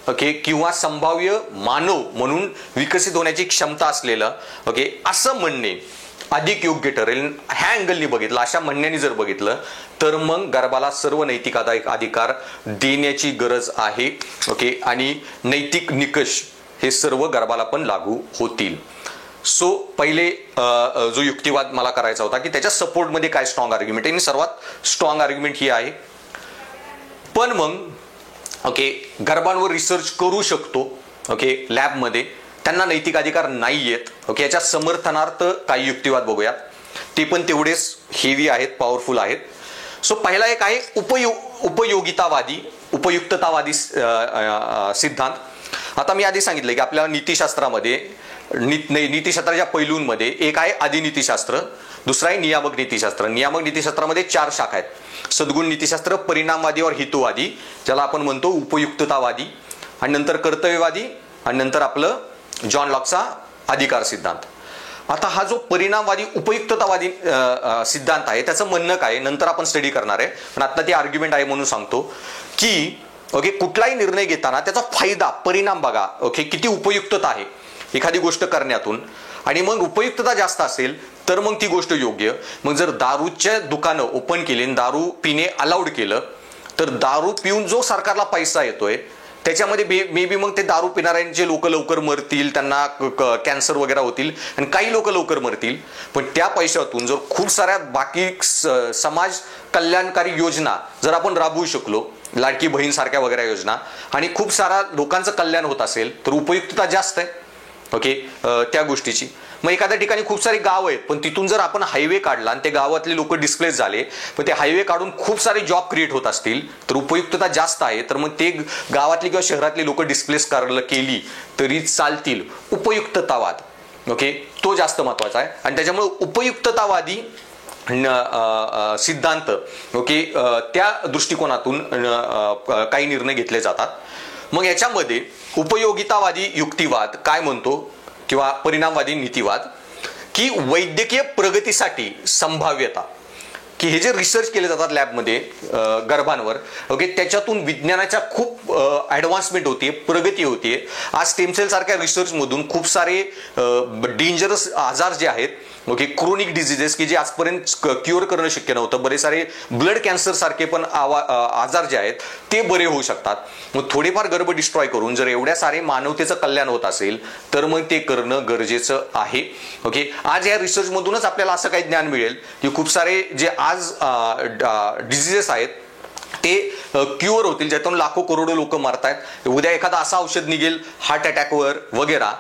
ओके, किंवा संभाव्य मानव म्हणून विकसित होण्याची क्षमता असलेलं, ओके, असं म्हणणे अधिक योग्य ठरेल. ह्या अँगलनी बघितलं, अशा म्हणण्याने जर बघितलं तर मग गर्भाला सर्व नैतिक अधिकार देण्याची गरज आहे. ओके, आणि नैतिक निकष हे सर्व गर्भाला पण लागू होतील. सो पहिले जो युक्तिवाद मला करायचा होता की त्याच्या सपोर्टमध्ये काय स्ट्रॉंग आर्ग्युमेंट आहे, आणि सर्वात स्ट्रॉंग आर्ग्युमेंट ही आहे. पण मग ओके, गर्भांवर रिसर्च करू शकतो, ओके, लॅबमध्ये, त्यांना नैतिक अधिकार नाही आहेत. ओके, याच्या समर्थनार्थ काही युक्तिवाद बघूयात, ते पण तेवढेच हेवी आहेत, पॉवरफुल आहेत. सो पहिला एक आहे उपयुक्ततावादी सिद्धांत. आता मी आधी सांगितलं की आपल्याला नीतिशास्त्रामध्ये नीतिशास्त्राच्या पैलूंमध्ये एक आहे अधिनीतिशास्त्र, दुसरा आहे नियामक नीतिशास्त्र. नियामक नीतिशास्त्रामध्ये 4 शाखा आहेत: सद्गुण नीतिशास्त्र, परिणामवादी और हेतुवादी, ज्याला आपण म्हणतो उपयुक्ततावादी, आणि नंतर कर्तव्यवादी, आणि नंतर आपलं जॉन लॉकचा अधिकार सिद्धांत. आता हा जो परिणामवादी उपयुक्ततावादी सिद्धांत आहे त्याचं म्हणणं काय नंतर आपण स्टडी करणार आहे, पण आता ती आर्ग्युमेंट आहे म्हणून सांगतो की ओके, कुठलाही निर्णय घेताना त्याचा फायदा, परिणाम बघा. ओके, किती उपयुक्तता आहे एखादी गोष्ट करण्यातून, आणि मग उपयुक्तता जास्त असेल तर मग ती गोष्ट योग्य. मग जर दारूच्या दुकानं ओपन केली आणि दारू पिणे अलाउड केलं तर दारू पिऊन जो सरकारला पैसा येतोय त्याच्यामध्ये मे बी मग ते दारू पिणाऱ्यांचे लोक लवकर मरतील, त्यांना कॅन्सर वगैरे होतील, आणि काही लोक लवकर मरतील. पण त्या पैशातून जर खूप साऱ्या बाकी समाज कल्याणकारी योजना जर आपण राबवू शकलो, लाडकी बहीण सारख्या वगैरे योजना, आणि खूप सारा लोकांचं कल्याण होत असेल तर उपयुक्तता जास्त आहे. ओके, त्या गोष्टीची. मग एखाद्या ठिकाणी खूप सारी गाव आहेत पण तिथून जर आपण हायवे काढला आणि ते गावातले लोक डिस्प्लेस झाले, पण ते हायवे काढून खूप सारे जॉब क्रिएट होत असतील तर उपयुक्तता जास्त आहे. तर मग ते गावातली किंवा शहरातली लोक डिस्प्लेस केली तरी चालतील. उपयुक्ततावाद, ओके, तो जास्त महत्वाचा आहे. आणि त्याच्यामुळे उपयुक्ततावादी सिद्धांत, ओके, त्या दृष्टिकोनातून काही निर्णय घेतले जातात. मग याच्यामध्ये उपयोगितावादी युक्तिवाद काय म्हणतो किंवा परिणामवादी नीतिवाद की वैद्यकीय प्रगतीसाठी संभाव्यता, की हे जे रिसर्च केले जातात लॅबमध्ये गर्भांवर, ओके, त्याच्यातून विज्ञानाच्या खूप ॲडव्हान्समेंट होते, प्रगती होते. आज स्टेम सेल सारख्या रिसर्चमधून खूप सारे डेंजरस आजार जे आहेत ओके, क्रोनिक डिझिजेस की जे आजपर्यंत क्युअर करणं शक्य नव्हतं, बरेच सारे ब्लड कॅन्सर सारखे पण आजार जे आहेत ते बरे होऊ शकतात. मग थोडेफार गर्भ डिस्ट्रॉय करून जर एवढ्या सारे मानवतेचं कल्याण होत असेल तर मग ते करणं गरजेचं आहे. ओके, आज या रिसर्च मधूनच आपल्याला असं काही ज्ञान मिळेल की खूप सारे जे आज डिझिजेस आहेत ते क्युअर होतील, ज्यातून लाखो करोडो लोक मरतायत. उद्या एखादा असं औषध निघेल हार्ट अटॅकवर वगैरे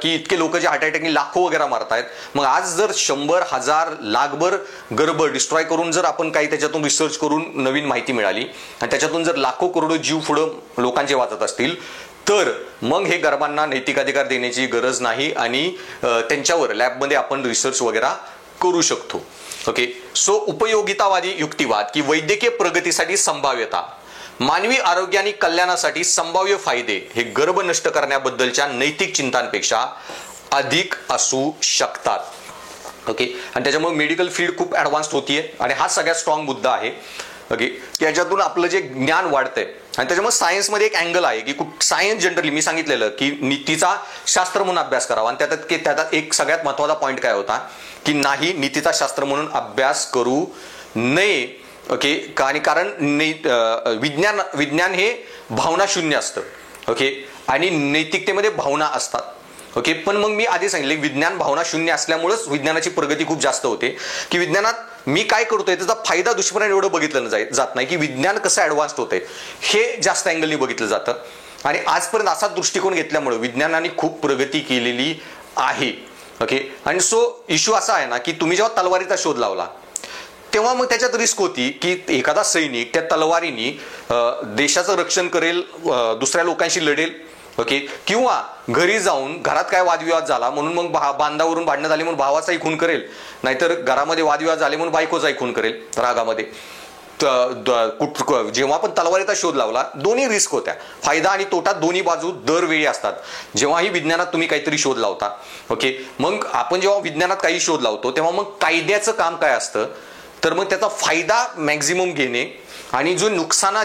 की इतके लोक जे हार्ट अटॅकने लाखो वगैरे मारतायत. मग आज जर 100, 1000, लाखभर गर्भ डिस्ट्रॉय करून जर आपण काही त्याच्यातून रिसर्च करून नवीन माहिती मिळाली आणि त्याच्यातून जर लाखो करोडो जीव पुढं लोकांचे वाचत असतील तर मग हे गर्भांना नैतिक अधिकार देण्याची गरज नाही आणि त्यांच्यावर लॅबमध्ये आपण रिसर्च वगैरे करू शकतो. ओके, सो उपयोगितावादी युक्तिवाद की वैद्यकीय प्रगतीसाठी संभाव्यता, मानवी आरोग्य आणि कल्याणासाठी संभाव्य फायदे हे गर्भ नष्ट करण्याबद्दलच्या नैतिक चिंतांपेक्षा अधिक असू शकतात. ओके, आणि त्याच्यामुळे मेडिकल फील्ड खूप ऍडव्हान्स होतीये आणि हा सगळ्यात स्ट्रॉंग मुद्दा आहे. ओके, याच्यातून आपलं जे ज्ञान वाढतंय आणि त्याच्यामुळे सायन्समध्ये एक अँगल आहे की सायन्स जनरली मी सांगितलेलं की नीतीचा शास्त्र म्हणून अभ्यास करावा आणि त्यात एक सगळ्यात महत्वाचा पॉईंट काय होता की नाही, नीतीचा शास्त्र म्हणून अभ्यास करू नये. ओके, कारण विज्ञान हे भावना शून्य असतं. ओके, आणि नैतिकतेमध्ये भावना असतात. ओके, पण मग मी आधी सांगितले विज्ञान भावना शून्य असल्यामुळेच विज्ञानाची प्रगती खूप जास्त होते की विज्ञानात मी काय करतोय त्याचा फायदा दुष्परिणाम एवढं बघितलं जात नाही की विज्ञान कसं ऍडव्हान्स होतंय हे जास्त अँगलनी बघितलं जातं. आणि आजपर्यंत असा दृष्टिकोन घेतल्यामुळे विज्ञानाने खूप प्रगती केलेली आहे. ओके, आणि सो इश्यू असा आहे ना की तुम्ही जेव्हा तलवारीचा शोध लावला तेव्हा मग त्याच्यात रिस्क होती की एखादा सैनिक त्या तलवारीनी देशाचं रक्षण करेल, दुसऱ्या लोकांशी लढेल. ओके, किंवा घरी जाऊन घरात काय वादविवाद झाला म्हणून मग बांधावरून भांडणं झाली म्हणून भावाचाही खून करेल, नाहीतर घरामध्ये वादविवाद झाले म्हणून बायकोचाही खून करेल रागामध्ये. जेव्हा आपण तलवारीचा शोध लावला दोन्ही रिस्क होत्या, फायदा आणि तोटा दोन्ही बाजू दरवेळी असतात जेव्हाही विज्ञानात तुम्ही काहीतरी शोध लावता. ओके, मग आपण जेव्हा विज्ञानात काही शोध लावतो तेव्हा मग कायद्याचं काम काय असतं तर मग त्याचा फायदा मॅक्झिमम घेणे आणि जो नुकसान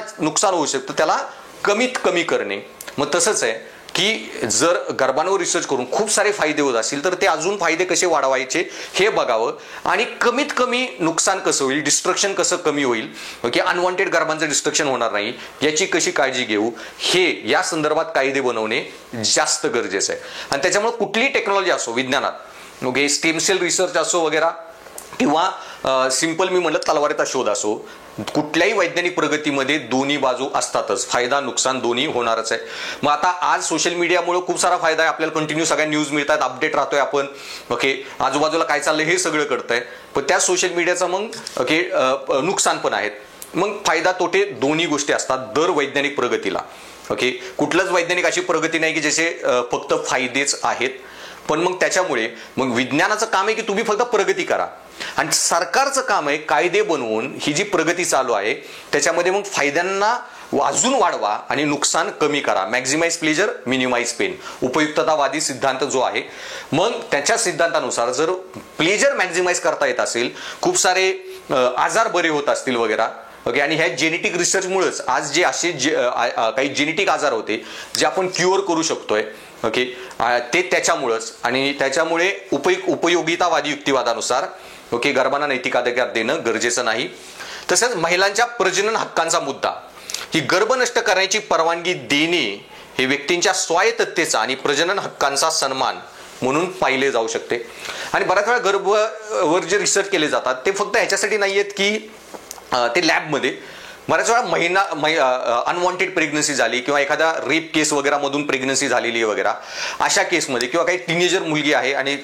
होऊ शकतं त्याला कमीत कमी करणे. मग तसंच आहे की जर गर्भांवर रिसर्च करून खूप सारे फायदे होत असतील तर ते अजून फायदे कसे वाढवायचे हे बघावं आणि कमीत कमी नुकसान कसं होईल, डिस्ट्रक्शन कसं कमी होईल, ओके, अनवॉन्टेड गर्भांचं डिस्ट्रक्शन होणार नाही याची कशी काळजी घेऊ हे या संदर्भात कायदे बनवणे जास्त गरजेचं आहे. आणि त्याच्यामुळे कुठलीही टेक्नॉलॉजी असो विज्ञानात, ओके, स्टेम सेल रिसर्च असो वगैरे किंवा सिंपल मी म्हणलं तलवारीचा शोध असो, कुठल्याही वैज्ञानिक प्रगतीमध्ये दोन्ही बाजू असतातच, फायदा नुकसान दोन्ही होणारच आहे. मग आता आज सोशल मीडियामुळे खूप सारा फायदा आहे, आपल्याला कंटिन्यू सगळ्या न्यूज मिळतात, अपडेट राहतोय आपण. ओके, आजूबाजूला काय चाललंय हे सगळं कळतंय. पण त्या सोशल मीडियाचं मग ओके नुकसान पण आहेत. मग फायदा तोटे दोन्ही गोष्टी असतात दर वैज्ञानिक प्रगतीला. ओके, कुठलंच वैज्ञानिक अशी प्रगती नाही की ज्याचे फक्त फायदेच आहेत. पण मग त्याच्यामुळे मग विज्ञानाचं काम आहे की तुम्ही फक्त प्रगती करा आणि सरकारचं काम आहे कायदे बनवून ही जी प्रगती चालू आहे त्याच्यामध्ये मग फायद्यांना अजून वाढवा आणि नुकसान कमी करा. मॅक्झिमाइज प्लेजर, मिनिमाइज पेन, उपयुक्ततावादी सिद्धांत जो आहे. मग त्याच्या सिद्धांतानुसार जर प्लेजर मॅक्झिमाइज करता येत असेल, खूप सारे आजार बरे होत असतील वगैरे. ओके, आणि ह्या जेनेटिक रिसर्चमुळेच आज जे असे काही जेनेटिक आजार होते जे आपण क्युअर करू शकतोय. ओके, ते त्याच्यामुळेच आणि त्याच्यामुळे उपयोगितावादी युक्तिवादानुसार ओके गर्भांना नैतिक अधिकार देणं गरजेचं नाही. तसंच महिलांच्या प्रजनन हक्कांचा मुद्दा ही गर्भ नष्ट करण्याची परवानगी देणे हे व्यक्तींच्या स्वायत्ततेचा आणि प्रजनन हक्कांचा सन्मान म्हणून पाहिले जाऊ शकते. आणि बऱ्याच वेळा गर्भवर जे रिसर्च केले जातात ते फक्त ह्याच्यासाठी नाही आहेत की ते लॅबमध्ये बऱ्याच वेळा अनवॉन्टेड प्रेग्नन्सी झाली किंवा एखाद्या रेप केस वगैरे मधून प्रेग्नन्सी झालेली आहे वगैरे अशा केसमध्ये किंवा काही टीनेजर मुलगी आहे आणि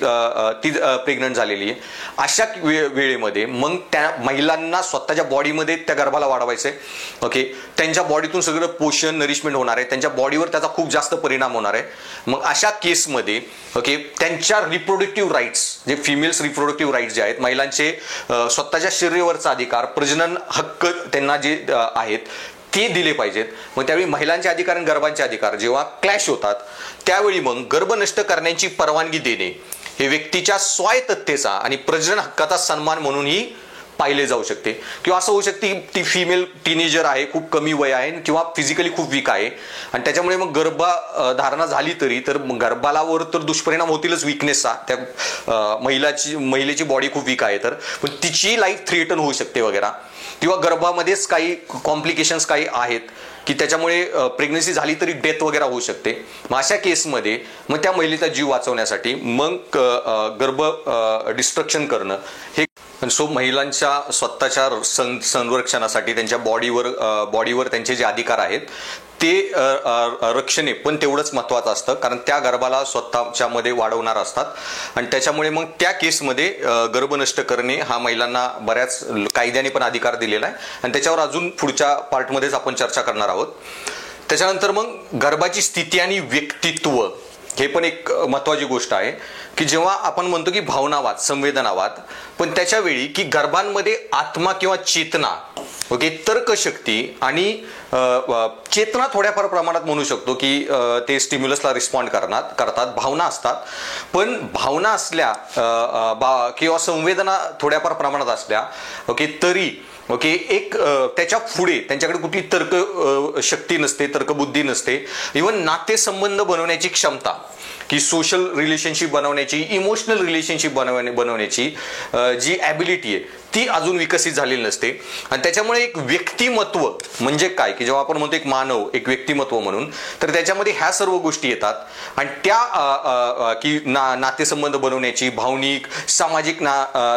ती प्रेग्नंट झालेली आहे अशा वेळेमध्ये मग त्या महिलांना स्वतःच्या बॉडीमध्ये त्या गर्भाला वाढवायचं आहे. ओके, त्यांच्या बॉडीतून सगळं पोषण नरिशमेंट होणार आहे, त्यांच्या बॉडीवर त्याचा खूप जास्त परिणाम होणार आहे. मग अशा केसमध्ये ओके त्यांच्या रिप्रोडक्टिव्ह राईट्स जे फिमेल्स रिप्रोडक्टिव्ह राईट्स जे आहेत महिलांचे स्वतःच्या शरीरावरचा अधिकार, प्रजनन हक्क त्यांना जे आहेत ते दिले पाहिजेत. मग त्यावेळी महिलांचे अधिकार आणि गर्भांचे अधिकार जेव्हा क्लॅश होतात त्यावेळी मग गर्भ नष्ट करण्याची परवानगी देणे हे व्यक्तीच्या स्वायत्ततेचा आणि प्रजनन हक्काचा सन्मान म्हणूनही पाहिले जाऊ शकते. किंवा असं होऊ शकते की ती फिमेल टीनेजर आहे, खूप कमी वय आहे किंवा फिजिकली खूप वीक आहे आणि त्याच्यामुळे मग गर्भधारणा झाली तरी तर गर्भालावर तर दुष्परिणाम होतीलच विकनेसचा, त्या महिलेची बॉडी खूप वीक आहे तर, पण तिची लाईफ थ्रेटन होऊ शकते वगैरे, किंवा गर्भामध्येच काही कॉम्प्लिकेशन्स काही आहेत की त्याच्यामुळे प्रेग्नन्सी झाली तरी डेथ वगैरे होऊ शकते. मग अशा केसमध्ये मग त्या महिलेचा जीव वाचवण्यासाठी मग गर्भ डिस्ट्रक्शन करणं हे सो महिलांच्या स्वतःच्या संरक्षणासाठी त्यांच्या बॉडीवर त्यांचे जे अधिकार आहेत ते रक्षणे पण तेवढंच महत्त्वाचं असतं, कारण त्या गर्भाला स्वतःच्या मध्ये वाढवणार असतात आणि त्याच्यामुळे मग त्या केसमध्ये गर्भ नष्ट करणे हा महिलांना बऱ्याच कायद्याने पण अधिकार दिलेला आहे आणि त्याच्यावर अजून पुढच्या पार्टमध्येच आपण चर्चा करणार आहोत. त्याच्यानंतर मग गर्भाची स्थिती आणि व्यक्तित्व हे पण एक महत्त्वाची गोष्ट आहे की जेव्हा आपण म्हणतो की भावनावाद, संवेदनावाद, पण त्याच्या वेळी की गर्भांमध्ये आत्मा किंवा चेतना, ओके, तर्कशक्ती आणि चेतना थोड्याफार प्रमाणात म्हणू शकतो की ते स्टिम्युलसला रिस्पॉन्ड करतात, भावना असतात, पण भावना असल्या किंवा संवेदना थोड्याफार प्रमाणात असल्या, ओके, तरी ओके एक त्याच्या पुढे त्यांच्याकडे कुठली तर्क शक्ती नसते, तर्कबुद्धी नसते, इव्हन नातेसंबंध बनवण्याची क्षमता की सोशल रिलेशनशिप बनवण्याची, इमोशनल रिलेशनशिप बनवण्याची जी ॲबिलिटी आहे ती अजून विकसित झालेली नसते. आणि त्याच्यामुळे एक व्यक्तिमत्व म्हणजे काय की जेव्हा आपण म्हणतो एक मानव, एक व्यक्तिमत्व म्हणून, तर त्याच्यामध्ये ह्या सर्व गोष्टी येतात आणि त्या की नातेसंबंध बनवण्याची, भावनिक, सामाजिक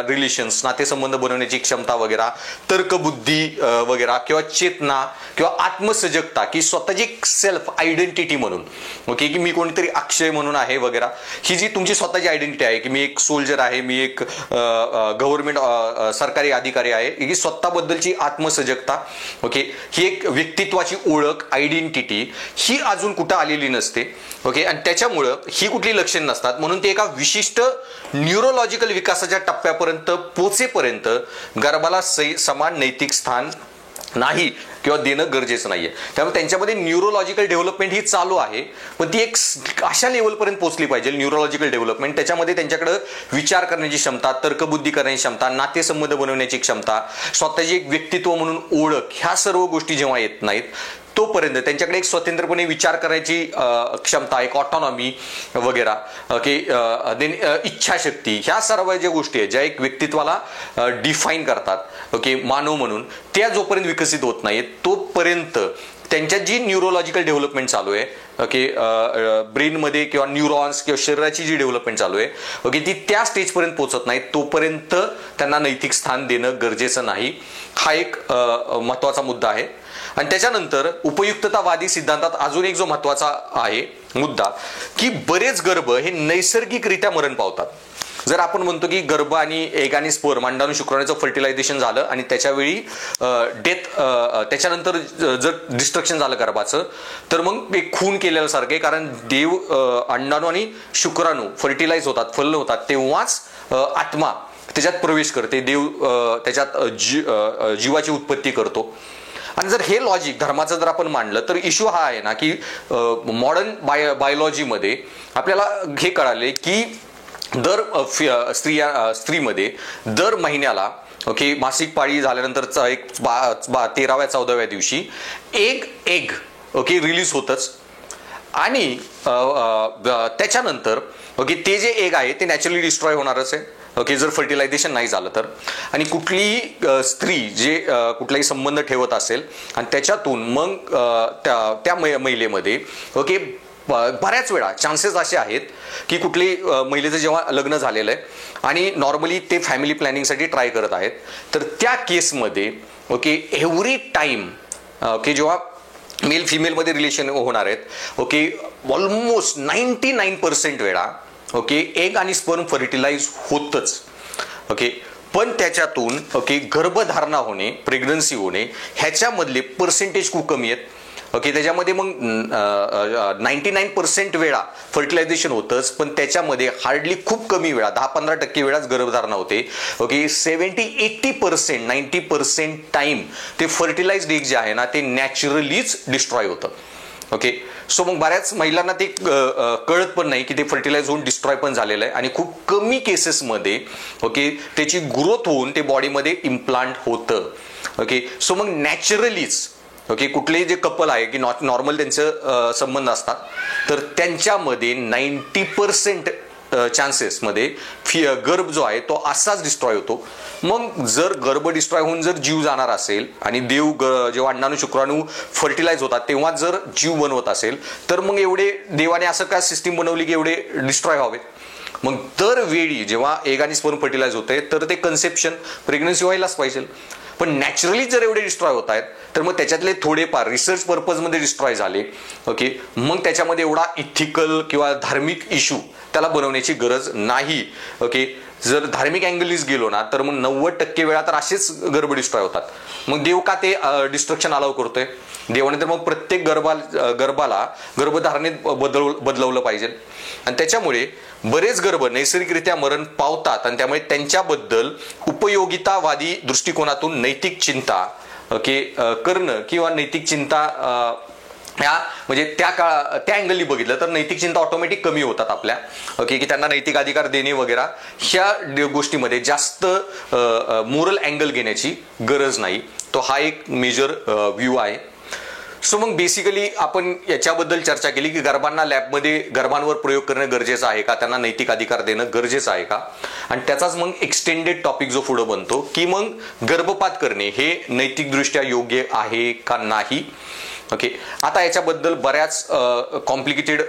रिलेशन्स, नातेसंबंध बनवण्याची क्षमता वगैरे, तर्कबुद्धी वगैरे, किंवा चेतना किंवा आत्मसजगता की स्वतःची एक सेल्फ आयडेंटिटी म्हणून, ओके, की मी कोणीतरी अक्षय म्हणून आहे वगैरे, ही जी तुमची स्वतःची आयडेंटिटी आहे की मी एक सोल्जर आहे, मी एक गव्हर्नमेंट सरकारी अधिकारी आहे, ही स्वतःबद्दलची आत्मसजगता, ओके, ही एक व्यक्तित्वाची ओळख, आयडेंटिटी ही अजून कुठं आलेली नसते, ओके, आणि त्याच्यामुळं ही कुठली लक्षणे नसतात. म्हणून ते एका विशिष्ट न्यूरोलॉजिकल विकासाच्या टप्प्यापर्यंत पोचेपर्यंत गर्भाला समान नैतिक स्थान नाही किंवा देणं गरजेचं नाहीये. त्यामुळे त्यांच्यामध्ये न्यूरोलॉजिकल डेव्हलपमेंट ही चालू आहे, पण ती एक अशा लेवलपर्यंत पोहोचली पाहिजे न्यूरोलॉजिकल डेव्हलपमेंट, त्याच्यामध्ये त्यांच्याकडे विचार करण्याची क्षमता, तर्कबुद्धी करण्याची क्षमता, नातेसंबंध बनवण्याची क्षमता, स्वतःची एक व्यक्तित्व म्हणून ओळख, ह्या सर्व गोष्टी जेव्हा येत नाहीत तोपर्यंत त्यांच्याकडे एक स्वतंत्रपणे विचार करायची क्षमता, एक ऑटॉनॉमी वगैरे, ओके, इच्छाशक्ती, ह्या सर्व ज्या गोष्टी आहेत ज्या एक व्यक्तित्वाला डिफाईन करतात, ओके, मानव म्हणून, त्या जोपर्यंत विकसित होत नाहीत तोपर्यंत त्यांच्यात जी न्यूरोलॉजिकल डेव्हलपमेंट चालू आहे, ओके, ब्रेनमध्ये किंवा न्यूरॉन्स किंवा शरीराची जी डेव्हलपमेंट चालू आहे, ओके, ती त्या स्टेजपर्यंत पोहोचत नाही तोपर्यंत त्यांना नैतिक स्थान देणं गरजेचं नाही. हा एक महत्त्वाचा मुद्दा आहे. आणि त्याच्यानंतर उपयुक्ततावादी सिद्धांतात अजून एक जो महत्त्वाचा आहे मुद्दा की बरेच गर्भ हे नैसर्गिकरित्या मरण पावतात. जर आपण म्हणतो की गर्भ आणि एग आणि स्पर्म, अंडाणु शुक्राणूचं फर्टिलायझेशन झालं आणि त्याच्यावेळी डेथ, त्याच्यानंतर जर डिस्ट्रक्शन झालं गर्भाचं, तर मग एक खून केलेल्यासारखं आहे, कारण देव अंडाणू आणि शुक्राणू फर्टिलाइज होतात, फलन होतात, तेव्हाच आत्मा त्याच्यात प्रवेश करते, देव त्याच्यात जीवाची उत्पत्ती करतो. आणि जर हे लॉजिक धर्माचं जर आपण मांडलं तर इश्यू हा आहे ना की मॉडर्न बायोलॉजीमध्ये आपल्याला हे कळाले की दर स्त्रीमध्ये दर महिन्याला, ओके, मासिक पाळी झाल्यानंतरचा एक 13व्या-14व्या दिवशी एक एग, ओके, रिलीज होतच आणि त्याच्यानंतर, ओके, ते जे एग आहे ते नॅचरली डिस्ट्रॉय होणारच आहे, ओके, जर फर्टिलायझेशन नाही झालं तर. आणि कुठलीही स्त्री जे कुठलाही संबंध ठेवत असेल आणि त्याच्यातून मग त्या महिलेमध्ये, ओके, बऱ्याच वेळा चान्सेस असे आहेत की कुठली महिलेचं जेव्हा लग्न झालेलं आहे आणि नॉर्मली ते फॅमिली प्लॅनिंगसाठी ट्राय करत आहेत, तर त्या केसमध्ये, ओके, एव्हरी टाइम, ओके, जेव्हा मेल फिमेलमध्ये रिलेशन होणार आहेत, ओके, ऑलमोस्ट 99% वेळा, ओके, एग आणि स्पर्म फर्टिलाइज होतच, ओके, पण त्याच्यातून, ओके, गर्भधारणा होणे, प्रेग्नन्सी होणे, ह्याच्यामधले पर्सेंटेज खूप कमी आहेत, ओके. त्याच्यामध्ये मग 99% वेळा फर्टिलायझेशन होतंच, पण त्याच्यामध्ये हार्डली खूप कमी वेळा 10-15% वेळाच गर्भधारणा होते, ओके. 70-80% 90% टाइम ते फर्टिलाइज्ड एग जे आहे ना ते नॅचरलीच डिस्ट्रॉय होतं, ओके. सो मग बऱ्याच महिलांना ते कळत पण नाही की ते फर्टिलाइज होऊन डिस्ट्रॉय पण झालेलं आहे आणि खूप कमी केसेसमध्ये ओके त्याची ग्रोथ होऊन ते बॉडीमध्ये इम्प्लांट होतं. ओके. सो मग नॅचरलीच ओके कुठलेही जे कपल आहे की नॉर्मल त्यांचं संबंध असतात तर त्यांच्यामध्ये 90% चान्सेसमध्ये गर्भ जो आहे तो असाच डिस्ट्रॉय होतो. मग जर गर्भ डिस्ट्रॉय होऊन जर जीव जाणार असेल आणि देव जेव्हा अंडाणू शुक्राणू फर्टिलाइज होतात तेव्हा जर जीव बनवत असेल तर मग एवढे देवाने असं काय सिस्टीम बनवली की एवढे डिस्ट्रॉय व्हावेत. मग दरवेळी जेव्हा एग आणि स्पर्म फर्टिलाइज होते तर ते कन्सेप्शन प्रेग्नन्सी व्हायलाच पाहिजे. पण नॅचरली जर एवढे डिस्ट्रॉय होत आहेत तर मग त्याच्यातले थोडेफार रिसर्च पर्पजमध्ये डिस्ट्रॉय झाले. ओके. मग त्याच्यामध्ये एवढा इथिकल किंवा धार्मिक इश्यू त्याला बनवण्याची गरज नाही. ओके. जर धार्मिक अँगलीस गेलो ना तर मग 90% वेळा तर असेच गर्भ डिस्ट्रॉय होतात. मग देव का ते डिस्ट्रक्शन अलाव करतोय? देवाने तर मग प्रत्येक गर्भाला गर्भधारणेत बदलवलं पाहिजे. आणि त्याच्यामुळे बरेच गर्भ नैसर्गिकरित्या मरण पावतात आणि त्यामुळे त्यांच्याबद्दल उपयोगितावादी दृष्टिकोनातून नैतिक चिंता ओके करणं किंवा नैतिक चिंता ह्या म्हणजे त्या अँगलनी बघितलं तर नैतिक चिंता ऑटोमॅटिक कमी होतात आपल्या. ओके की त्यांना नैतिक अधिकार देणे वगैरे ह्या गोष्टीमध्ये जास्त मोरल अँगल घेण्याची गरज नाही. तो हा एक मेजर व्ह्यू आहे. सो मग बेसिकली आपण याच्याबद्दल चर्चा केली की गर्भांवर प्रयोग करणं गरजेचं आहे का, त्यांना नैतिक अधिकार देणं गरजेचं आहे का, आणि त्याचाच मग एक्सटेंडेड टॉपिक जो पुढे बनतो की मग गर्भपात करणे हे नैतिकदृष्ट्या योग्य आहे का नाही. ओके. आता याच्याबद्दल बऱ्याच कॉम्प्लिकेटेड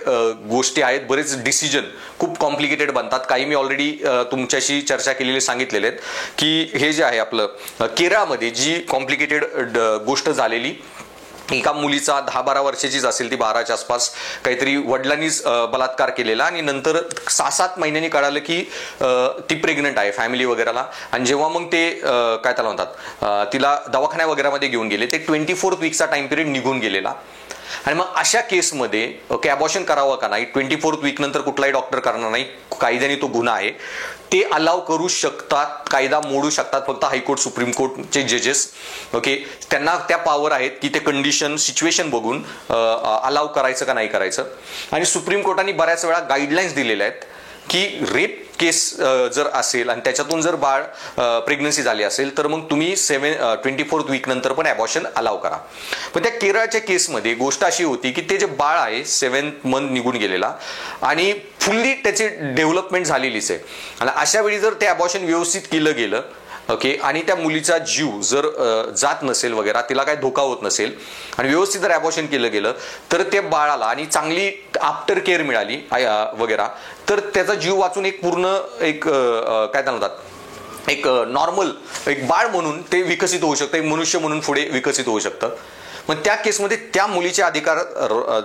गोष्टी आहेत, बरेच डिसिजन खूप कॉम्प्लिकेटेड बनतात. काही मी ऑलरेडी तुमच्याशी चर्चा केलेले सांगितलेले आहेत की हे जे आहे आपलं केरळमध्ये जी कॉम्प्लिकेटेड गोष्ट झालेली, एका मुलीचा 10-12 वर्षाचीच असेल ती, 12च्या आसपास काहीतरी वडिलांनीच बलात्कार केलेला आणि नंतर 6-7 महिन्यांनी कळालं की ती प्रेग्नंट आहे फॅमिली वगैरेला. आणि जेव्हा मग ते काय त्याला म्हणतात तिला दवाखान्या वगैरेमध्ये घेऊन गेले ते 24 वीकचा टाइम पिरियड निघून गेलेला. आणि मग अशा केसमध्ये ओके अबॉर्शन करावं का नाही, 24 वीक नंतर कुठलाही डॉक्टर करणार नाही, कायद्याने तो गुन्हा आहे, ते अलाव करू शकतात, कायदा मोडू शकतात फक्त हायकोर्ट सुप्रीम कोर्टचे जजेस. ओके. त्यांना त्या पॉवर आहेत की ते कंडिशन सिच्युएशन बघून अलाव करायचं का नाही करायचं. आणि सुप्रीम कोर्टाने बऱ्याच वेळा गाईडलाईन्स दिलेल्या आहेत की रेप केस जर असेल आणि त्याच्यातून जर बाळ प्रेग्नन्सी झाली असेल तर मग तुम्ही 24 वीक नंतर पण अबॉर्शन अलाव करा. पण त्या केरळच्या केसमध्ये गोष्ट अशी होती की ते जे बाळ आहे 7th मंथ निघून गेलेला आणि फुल्ली त्याची डेव्हलपमेंट झालेलीच आहे. आणि अशा वेळी जर ते अबॉर्शन व्यवस्थित केलं गेलं ओके आणि त्या मुलीचा जीव जर जात नसेल वगैरे, तिला काही धोका होत नसेल आणि व्यवस्थित जर अबॉर्शन केलं गेलं तर त्या बाळाला आणि चांगली आफ्टर केअर मिळाली वगैरे तर त्याचा जीव वाचून एक पूर्ण एक काय म्हणतात एक नॉर्मल एक बाळ म्हणून ते विकसित होऊ शकतं, एक मनुष्य म्हणून पुढे विकसित होऊ शकतं. मग त्या केसमध्ये त्या मुलीचे अधिकार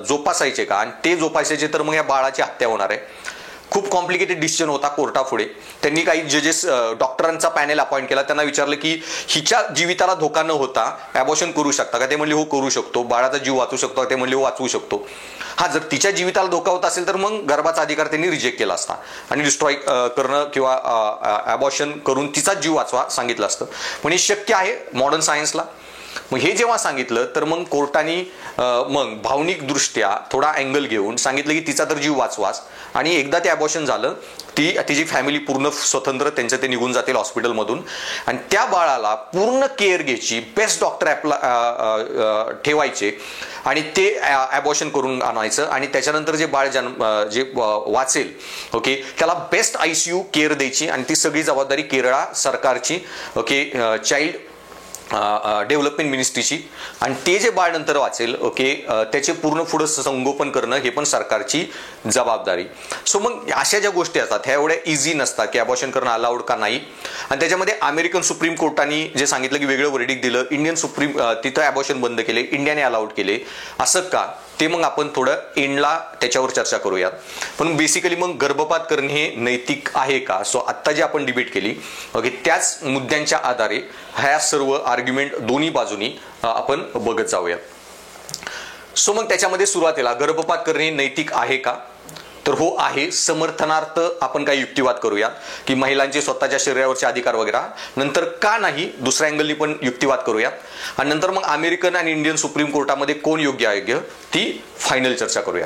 जोपासायचे का, आणि ते जोपासायचे तर मग या बाळाची हत्या होणार आहे. खूप कॉम्प्लिकेटेड डिसिजन होता कोर्टापुढे. त्यांनी काही जजेस डॉक्टरांचा पॅनेल अपॉइंट केला, त्यांना विचारलं की हिच्या जीविताला धोका न होता अबॉर्शन करू शकता का, ते म्हणले हो करू शकतो. बाळाचा जीव वाचू शकतो, ते म्हणले हो वाचवू शकतो. हा जर तिच्या जीविताला धोका होत असेल तर मग गर्भाचा अधिकार त्यांनी रिजेक्ट केला असता आणि डिस्ट्रॉय करणं किंवा अबॉर्शन करून तिचा जीव वाचवा सांगितलं असतं. पण हे शक्य आहे मॉडर्न सायन्सला. मग हे जेव्हा सांगितलं तर मग कोर्टाने मग भावनिक दृष्ट्या थोडा अँगल घेऊन सांगितलं की तिचा तर जीव वाचवाच, आणि एकदा ते अबॉर्शन झालं तिची फॅमिली पूर्ण स्वतंत्र त्यांचं ते निघून जातील हॉस्पिटलमधून आणि त्या बाळाला पूर्ण केअर घ्यायची, बेस्ट डॉक्टर ठेवायचे आणि ते अबॉर्शन करून आणायचं आणि त्याच्यानंतर जे बाळ जे वाचेल ओके त्याला बेस्ट ICU केअर द्यायची आणि ती सगळी जबाबदारी केरळ सरकारची ओके चाइल्ड डेव्हलपमेंट मिनिस्ट्रीची, आणि ते जे बाळ नंतर वाचेल ओके त्याचे पूर्ण पुढं संगोपन करणं हे पण सरकारची जबाबदारी. सो मग अशा ज्या गोष्टी असतात ह्या एवढ्या इझी नसतात की अबॉर्शन करणं अलाउड का नाही. आणि त्याच्यामध्ये अमेरिकन सुप्रीम कोर्टाने जे सांगितलं की वेगळं वर्डिक्ट दिलं, इंडियन सुप्रीम तिथं अबॉर्शन बंद केले, इंडियाने अलाउड केले, असं का ते मग आपण थोडं एंडला त्याच्यावर चर्चा करूयात. पण बेसिकली मग गर्भपात करणे हे नैतिक आहे का, सो आत्ता जी आपण डिबेट केली ओके त्याच मुद्द्यांच्या आधारे ह्या सर्व आर्ग्युमेंट दोन्ही बाजूनी आपण बघत जाऊया. सो मग त्याच्यामध्ये सुरुवातीला गर्भपात करणे नैतिक आहे का, तर तर हो आहे. समर्थनार्थ आपण काही युक्तिवाद करूया की महिलांचे स्वतःच्या शरीरावरचे अधिकार वगैरे. नंतर का नाही दुसऱ्या अँगलनी पण युक्तिवाद करूया. आणि नंतर मग अमेरिकन आणि इंडियन सुप्रीम कोर्टामध्ये कोण योग्य अयोग्य ती फायनल चर्चा करूया.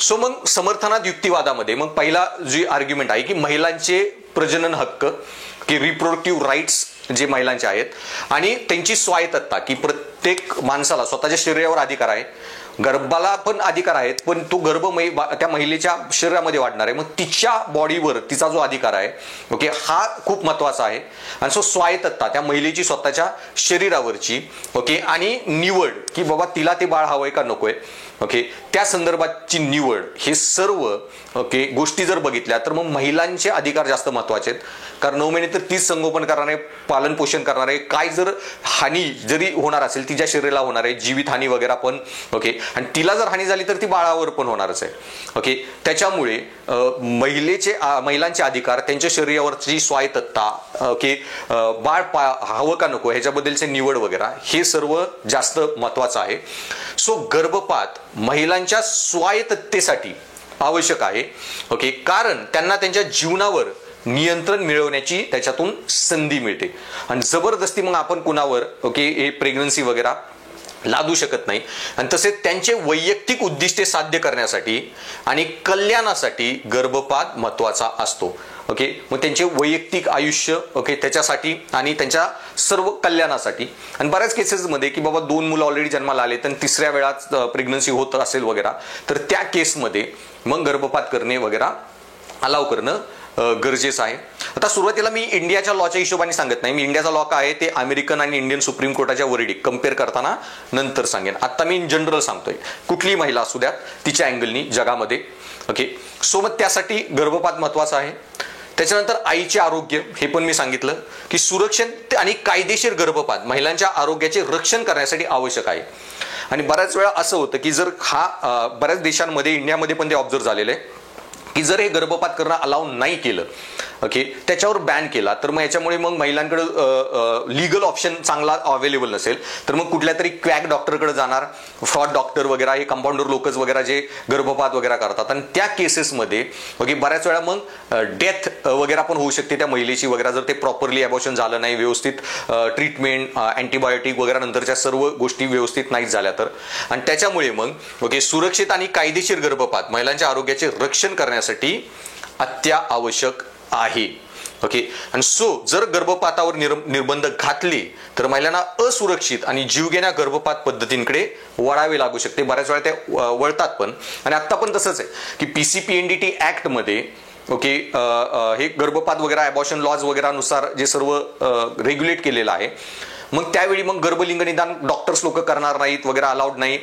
सो मग समर्थनात युक्तिवादामध्ये मग पहिला जी आर्ग्युमेंट आहे की महिलांचे प्रजनन हक्क की रिप्रोडक्टिव्ह राईट्स जे महिलांचे आहेत आणि त्यांची स्वायत्तता की प्रत्येक माणसाला स्वतःच्या शरीरावर अधिकार आहे, गर्भाला पण अधिकार आहेत, पण तो गर्भ त्या महिलेच्या शरीरामध्ये वाढणार आहे, मग तिच्या बॉडीवर तिचा जो अधिकार आहे ओके हा खूप महत्वाचा आहे. आणि सो स्वायत्तता त्या महिलेची स्वतःच्या शरीरावरची ओके आणि निवड की बाबा तिला ते बाळ हवंय का नकोय ओके त्या संदर्भाची निवड हे सर्व ओके गोष्टी जर बघितल्या तर मग महिलांचे अधिकार जास्त महत्वाचे आहेत. कारण 9 महिने तर तीच संगोपन करणारे, पालन पोषण करणारे, काय जर हानी जरी होणार असेल तिच्या शरीराला होणार आहे, जीवित हानी वगैरे पण ओके आणि तिला जर हानी झाली तर ती बाळावर पण होणारच आहे ओके. त्याच्यामुळे महिलांचे अधिकार, त्यांच्या शरीरावरची स्वायत्तता ओके बाळ हवं का नको ह्याच्याबद्दलचे निवड वगैरे हे सर्व जास्त महत्वाचं आहे. सो गर्भपात महिलांच्या स्वायत्ततेसाठी आवश्यक आहे ओके कारण त्यांना त्यांच्या जीवनावर नियंत्रण मिळवण्याची त्याच्यातून संधी मिळते. आणि जबरदस्ती मग आपण कुणावर ओके हे प्रेग्नन्सी वगैरे लादू शकत नाही. आणि तसेच त्यांचे वैयक्तिक उद्दिष्टे साध्य करण्यासाठी आणि कल्याणासाठी गर्भपात महत्वाचा असतो ओके. मग त्यांचे वैयक्तिक आयुष्य ओके त्याच्यासाठी आणि त्यांच्या सर्व कल्याणासाठी. आणि बऱ्याच केसेसमध्ये की बाबा 2 मुलं ऑलरेडी जन्माला आले तर तिसऱ्या वेळाच प्रेग्नन्सी होत असेल वगैरे तर त्या केसमध्ये मग गर्भपात करणे वगैरे अलाव करणं गरजेचं आहे. आता सुरुवातीला मी इंडियाच्या लॉच्या हिशोबाने सांगत नाही. मी इंडियाचा लॉ काय आहे ते अमेरिकन आणि इंडियन सुप्रीम कोर्टाच्या वर्डिक्ट कम्पेअर करताना नंतर सांगेन. आता मी इन जनरल सांगतोय, कुठलीही महिला असू द्या तिच्या अँगलनी जगामध्ये ओके. सो मग त्यासाठी गर्भपात महत्वाचा आहे. त्याच्यानंतर आईचे आरोग्य हे पण मी सांगितलं की सुरक्षित आणि कायदेशीर गर्भपात महिलांच्या आरोग्याचे रक्षण करण्यासाठी आवश्यक आहे. आणि बऱ्याच वेळा असं होतं की जर हा बऱ्याच देशांमध्ये इंडियामध्ये पण ते ऑब्झर्व झालेलं आहे की जर हे गर्भपात करणं अलाउ नाही केलं ओके त्याच्यावर बॅन केला तर मग याच्यामुळे मग महिलांकडे लीगल ऑप्शन चांगला अवेलेबल नसेल तर मग कुठल्या तरी क्वॅक डॉक्टरकडे जाणार, फ्रॉड डॉक्टर वगैरे हे कंपाऊंडर लोकच वगैरे जे गर्भपात वगैरे करतात. आणि त्या केसेसमध्ये ओके बऱ्याच वेळा मग डेथ वगैरे पण होऊ शकते त्या महिलेची वगैरे जर ते प्रॉपरली अबॉर्शन झालं नाही, व्यवस्थित ट्रीटमेंट अँटीबायोटिक वगैरे नंतरच्या सर्व गोष्टी व्यवस्थित नाही झाल्या तर. आणि त्याच्यामुळे मग ओके सुरक्षित आणि कायदेशीर गर्भपात महिलांच्या आरोग्याचे रक्षण करण्यासाठी अत्यावश्यक आहे ओके. आणि सो जर गर्भपातावर निर्बंध घातले तर महिलांना असुरक्षित आणि जीवघेण्या गर्भपात पद्धतींकडे वळावे लागू शकते. बऱ्याच वेळा ते वळतात पण. आणि आता पण तसंच आहे की PCPNDT ऍक्ट मध्ये ओके हे गर्भपात वगैरे अबॉर्शन लॉज वगैरे नुसार जे सर्व रेग्युलेट केलेलं आहे मग त्यावेळी मग गर्भलिंग निदान डॉक्टर्स लोक करणार नाहीत वगैरे, अलाउड नाही,